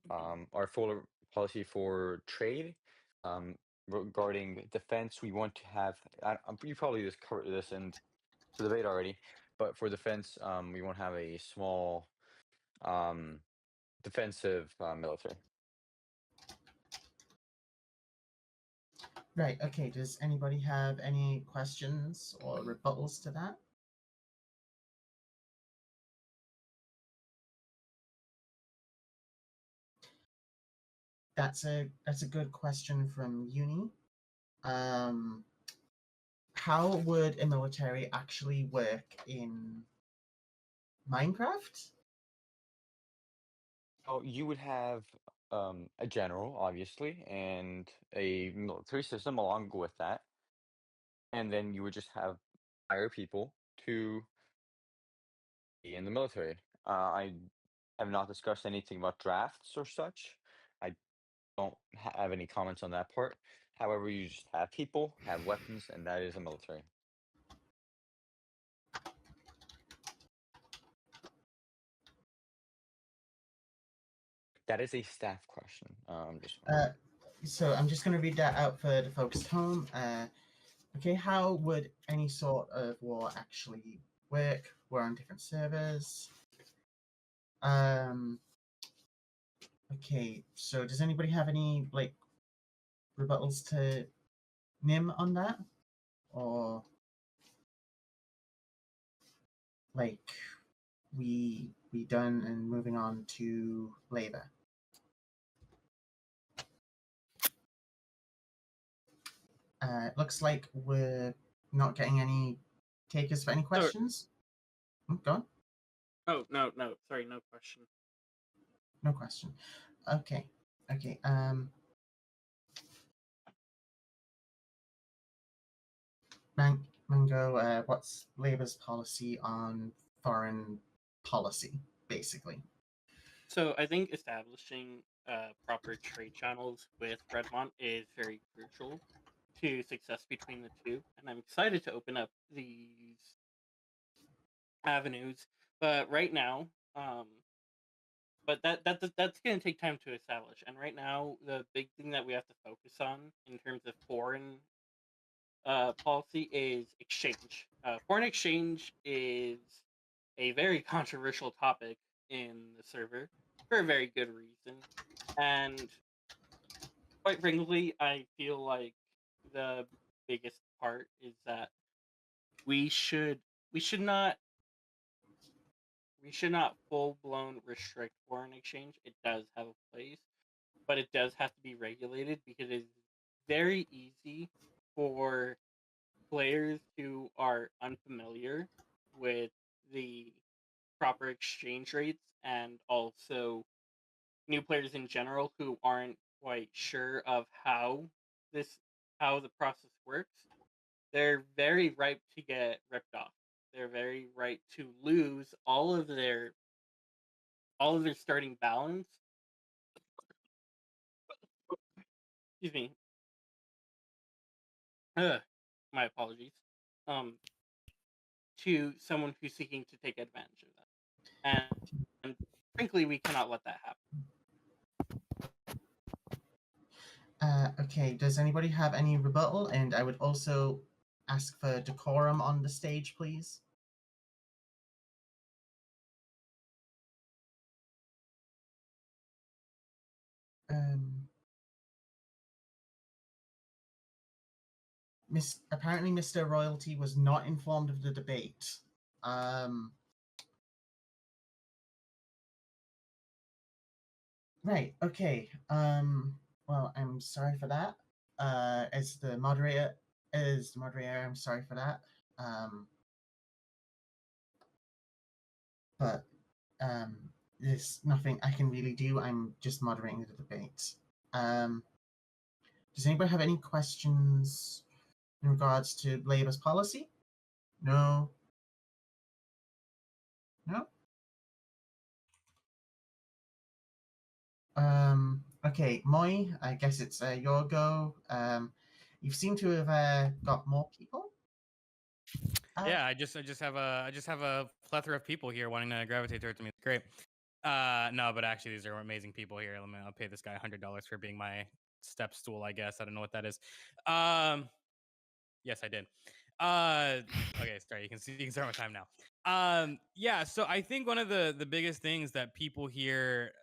our full policy for trade. Regarding defense, we want to have, you probably just covered this in the debate already, but for defense, we want to have a small defensive military. Right. Okay. Does anybody have any questions or rebuttals to that? That's a good question from Uni. How would a military actually work in Minecraft? Oh, you would have a general, obviously, and a military system along with that, and then you would just have hire people to be in the military. I have not discussed anything about drafts or such. I don't have any comments on that part. However, you just have people, have weapons, and that is a military. That is a staff question. Just So I'm just going to read that out for the folks at home. Okay, how would any sort of war actually work? We're on different servers. Okay, so does anybody have any like rebuttals to Nim on that, or like we done and moving on to labor? It looks like we're not getting any takers for any questions. Go on. Oh, no, sorry, no question. No question. Okay. Mango, what's Labour's policy on foreign policy, basically? So I think establishing proper trade channels with Redmont is very crucial to success between the two, and I'm excited to open up these avenues. But right now, but that's going to take time to establish. And right now, the big thing that we have to focus on in terms of foreign policy is exchange. Foreign exchange is a very controversial topic in the server for a very good reason. And quite frankly, I feel like the biggest part is that we should not full blown restrict foreign exchange. It does have a place, but it does have to be regulated because it's very easy for players who are unfamiliar with the proper exchange rates, and also new players in general who aren't quite sure of how the process works. They're very ripe to get ripped off. They're very ripe to lose all of their starting balance. Excuse me. My apologies. To someone who's seeking to take advantage of that. And frankly, we cannot let that happen. Okay, does anybody have any rebuttal? And I would also ask for decorum on the stage, please. Apparently Mr. Royalty was not informed of the debate. Right, okay. Well, I'm sorry for that. As the moderator, I'm sorry for that. But there's nothing I can really do. I'm just moderating the debate. Does anybody have any questions in regards to Labour's policy? No? No? Okay, Moi, I guess it's your go. You seem to have got more people. Yeah, I just have a plethora of people here wanting to gravitate towards me. It's great. No, but actually, these are amazing people here. I'll pay this guy $100 for being my step stool. I guess I don't know what that is. Yes, I did. Okay, sorry. You can start my time now. Yeah. So I think one of the biggest things that people here,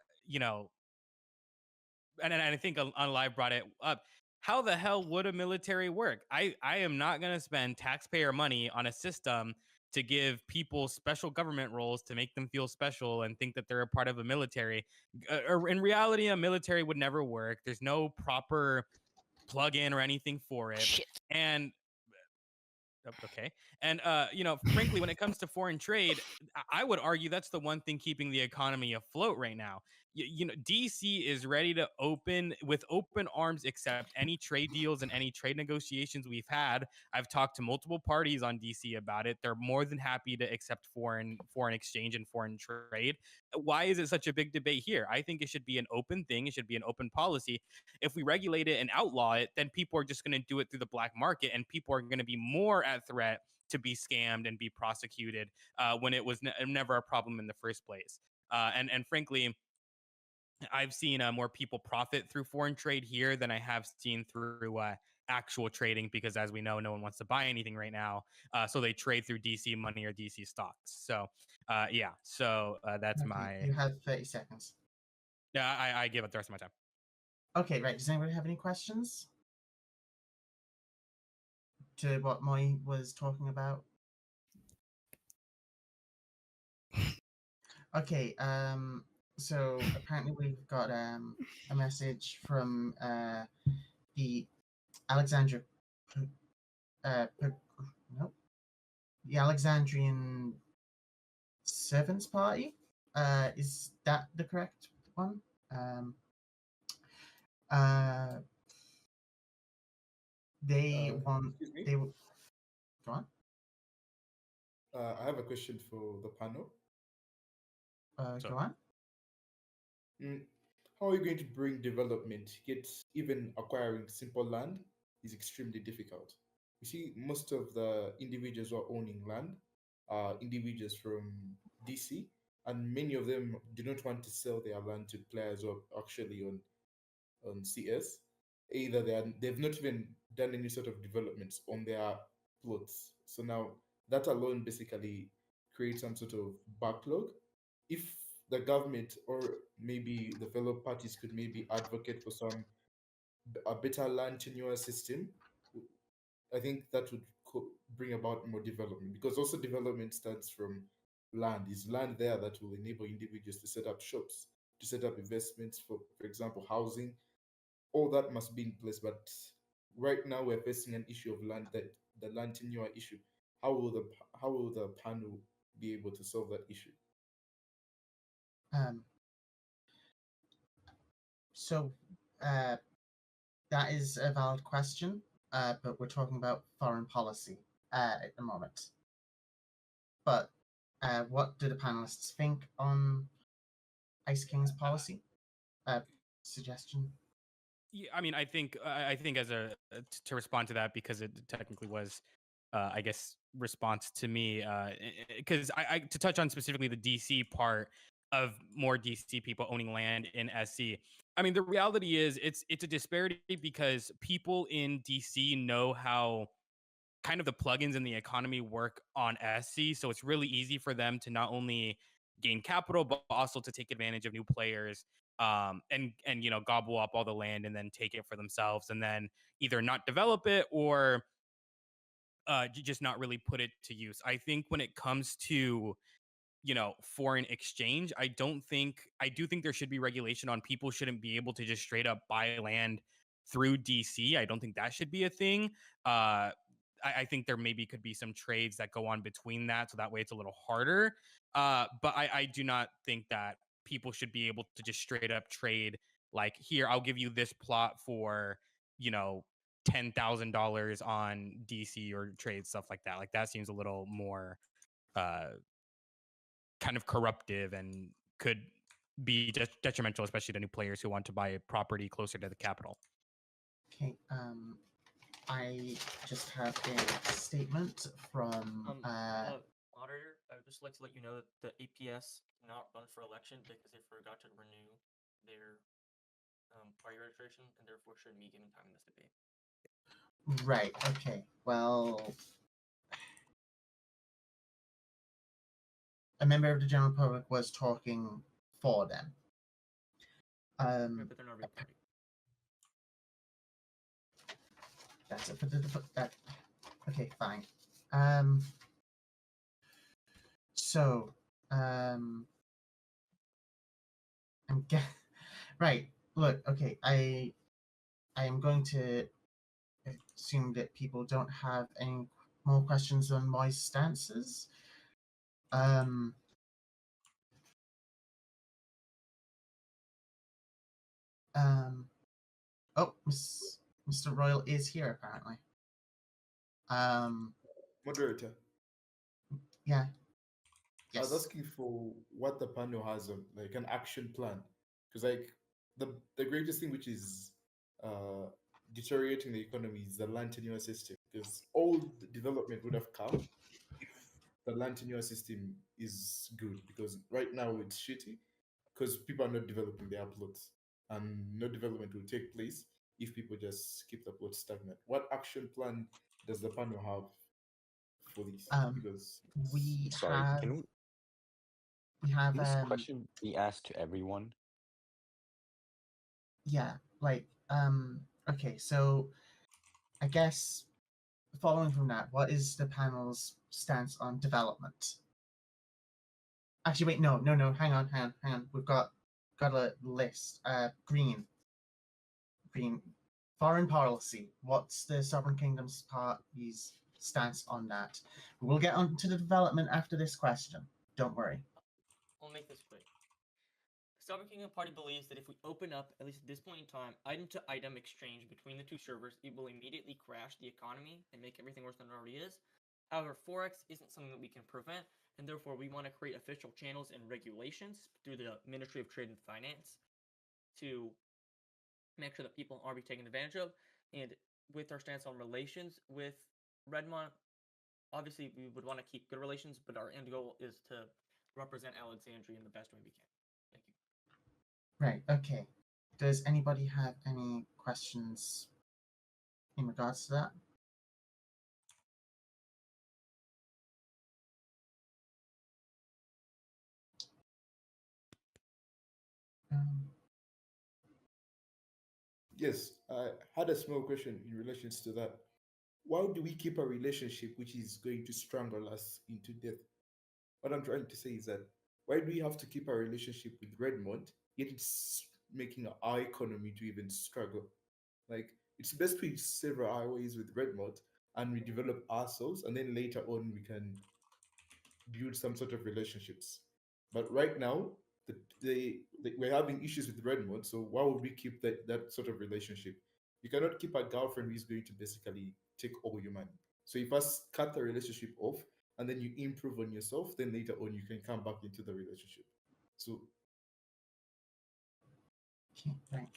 and I think on live brought it up, how the hell would a military work? I am not going to spend taxpayer money on a system to give people special government roles to make them feel special and think that they're a part of a military. In reality, a military would never work. There's no proper plug-in or anything for it. Shit. And okay. And frankly, when it comes to foreign trade, I would argue that's the one thing keeping the economy afloat right now. DC is ready to open with open arms, accept any trade deals and any trade negotiations we've had. I've talked to multiple parties on DC about it. They're more than happy to accept foreign exchange and foreign trade. Why is it such a big debate here? I think it should be an open thing. It should be an open policy. If we regulate it and outlaw it, then people are just going to do it through the black market, and people are going to be more at threat to be scammed and be prosecuted when it was never a problem in the first place. And frankly, I've seen more people profit through foreign trade here than I have seen through actual trading, because as we know, no one wants to buy anything right now. So they trade through DC money or DC stocks. So yeah, so that's my. You have 30 seconds. Yeah, I give up the rest of my time. Okay, right. Does anybody have any questions to what Moy was talking about? Okay, so apparently we've got a message from the Alexandria no, the Alexandrian Servants Party. Is that the correct one? They want Excuse me? they go on. I have a question for the panel. Go on. How are you going to bring development? Yet even acquiring simple land is extremely difficult. You see, most of the individuals who are owning land are individuals from DC, and many of them do not want to sell their land to players who are actually on CS. Either they've not even done any sort of developments on their plots. So now that alone basically creates some sort of backlog. If the government or maybe the fellow parties could maybe advocate for a better land tenure system, I think that would bring about more development, because also development starts from land. Is land there that will enable individuals to set up shops, to set up investments, for example, housing. All that must be in place. But right now we're facing an issue of land, that the land tenure issue. How will the panel be able to solve that issue? So that is a valid question, but we're talking about foreign policy at the moment. But what do the panelists think on Ice King's policy? Suggestion? Yeah, I mean, I think as to respond to that, because it technically was, I guess, response to me, because I to touch on specifically the DC part of more DC people owning land in SC. I mean, the reality is it's a disparity because people in DC know how kind of the plugins in the economy work on SC, so it's really easy for them to not only gain capital but also to take advantage of new players, and gobble up all the land and then take it for themselves, and then either not develop it or just not really put it to use. I think when it comes to foreign exchange, I do think there should be regulation on people shouldn't be able to just straight up buy land through DC. I don't think that should be a thing. I think there maybe could be some trades that go on between that, so that way it's a little harder. But I do not think that people should be able to just straight up trade, like, here, I'll give you this plot for $10,000 on DC, or trade stuff like that. Like, that seems a little more kind of corruptive and could be detrimental, especially to new players who want to buy a property closer to the capital. Okay. I just have a statement from moderator. I would just like to let you know that the APS not run for election because they forgot to renew their party registration, and therefore shouldn't be given time in this debate. Right. Okay. Well, a member of the general public was talking for them. But they're not a real party. That's it for that. Okay, fine. So, I'm right. Look, okay. I am going to assume that people don't have any more questions on my stances. Oh, Mr. Royal is here apparently. Moderator, Yeah. I was Yes. asking for what the panel has on like an action plan, because like the greatest thing which is uh, deteriorating the economy is the land tenure system, because all the development would have come if the land tenure system is good, because right now it's shitty because people are not developing their plots, and no development will take place if people just keep the plot stagnant. What action plan does the panel have for this? Because We Sorry, have can we have this question be asked to everyone? yeah, like okay, so I guess following from that, what is the panel's stance on development? Actually, wait, no, hang on. We've got a list. Green. Foreign policy. What's the Sovereign Kingdom's party's stance on that? We'll get on to the development after this question. Don't worry. I'll make this quick. The Sovereign Kingdom Party believes that if we open up, at least at this point in time, item-to-item exchange between the two servers, it will immediately crash the economy and make everything worse than it already is. However, Forex isn't something that we can prevent, and therefore we want to create official channels and regulations through the Ministry of Trade and Finance to make sure that people aren't being taken advantage of. And with our stance on relations with Redmont, obviously we would want to keep good relations, but our end goal is to represent Alexandria in the best way we can. Thank you. Right, okay. Does anybody have any questions in regards to that? yes, I had a small question in relations to that. Why do we keep a relationship which is going to strangle us into death? What I'm trying to say is that why do we have to keep a relationship with Redmond, yet it's making our economy to even struggle? Like, it's best we sever our ways with Redmond and we develop ourselves, and then later on we can build some sort of relationships. But right now, we're having issues with Redmond, so why would we keep that sort of relationship? You cannot keep a girlfriend who's going to basically take all your money. So you first cut the relationship off, and then you improve on yourself. Then later on, you can come back into the relationship. So Okay, right.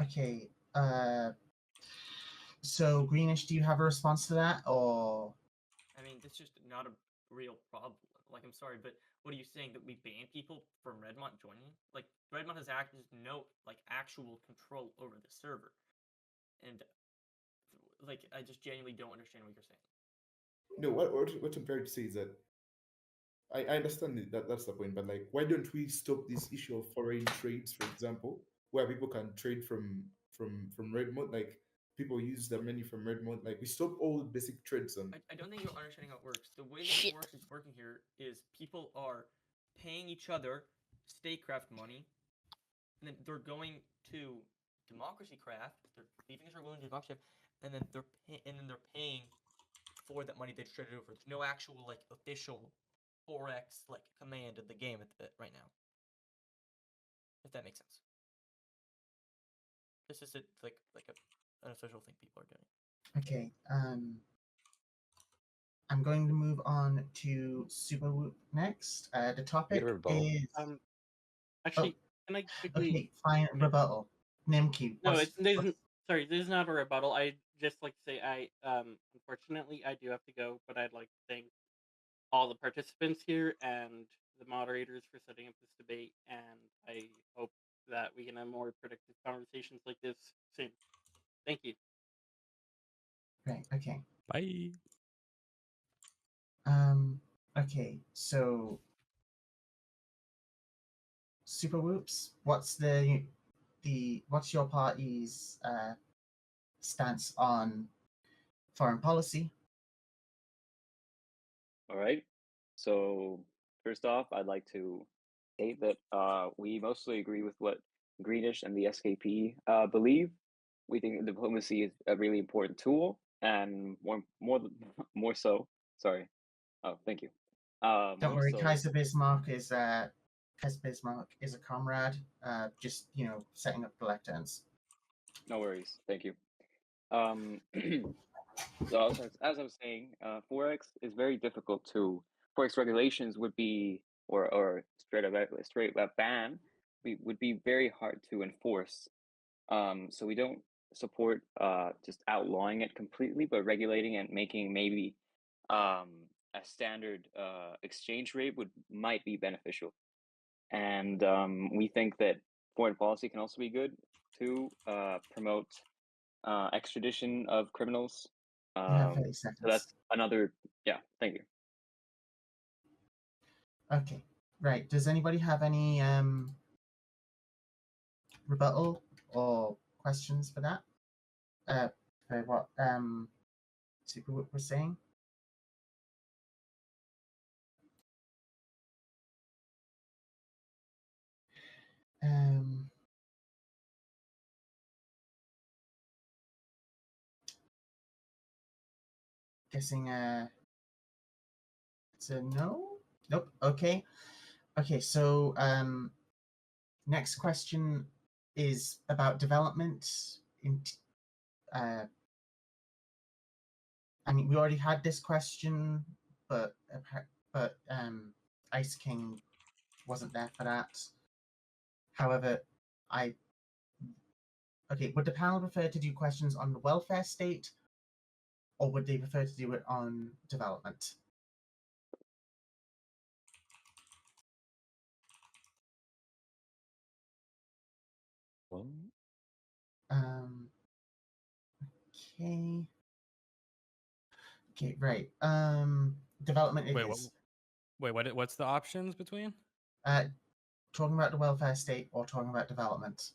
Okay. So Greenish, do you have a response to that, or? I mean, that's just not a real problem. Like, I'm sorry, but what are you saying, that we ban people from Redmont joining? Like, Redmont has no like actual control over the server, and like I just genuinely don't understand what you're saying. no, what I'm trying to say is that I understand that's the point, but like, why don't we stop this issue of foreign trades, for example, where people can trade from Redmond, like people use their money from Redmond, like we stop all basic trades on. I don't think you're understanding how it works. The way that Forex is working here is people are paying each other statecraft money, and then they're going to democracy craft. They're leaving us going to democracy, and then they're paying for that money they traded over. There's no actual like official Forex like command of the game right now. If that makes sense. This is an official thing people are doing. Okay. I'm going to move on to Super Whoop next. The topic is. Actually, can I quickly? Okay, fine. Rebuttal. Nimki. No, sorry. This is not a rebuttal. I just like to say unfortunately I do have to go, but I'd like to thank all the participants here and the moderators for setting up this debate, and I hope that we can have more productive conversations like this soon. Thank you. Right. Okay. Bye. Okay. So, Super Whoops. What's your party's stance on foreign policy. All right. So first off, I'd like to state that we mostly agree with what Greenish and the SKP believe. We think that diplomacy is a really important tool, and more so. Sorry. Oh, thank you. Don't More worry, so. Kaiser Bismarck is a comrade. Just setting up the lecterns. No worries. Thank you. So as I was saying, forex is very difficult to. Forex regulations would be, or straight up ban, would be very hard to enforce. So we don't support just outlawing it completely, but regulating it, making maybe a standard exchange rate might be beneficial. And we think that foreign policy can also be good to promote extradition of criminals. You have 30 So seconds. that's another. Yeah, thank you. Okay, right. Does anybody have any rebuttal or questions for that? For what Super was saying? Guessing it's a no? Nope. Okay. Okay, so next question is about development in I mean, we already had this question, but Ice King wasn't there for that. However, would the panel prefer to do questions on the welfare state, or would they prefer to do it on development? Okay. Okay, right. Development it is. What's the options between? Talking about the welfare state or talking about development?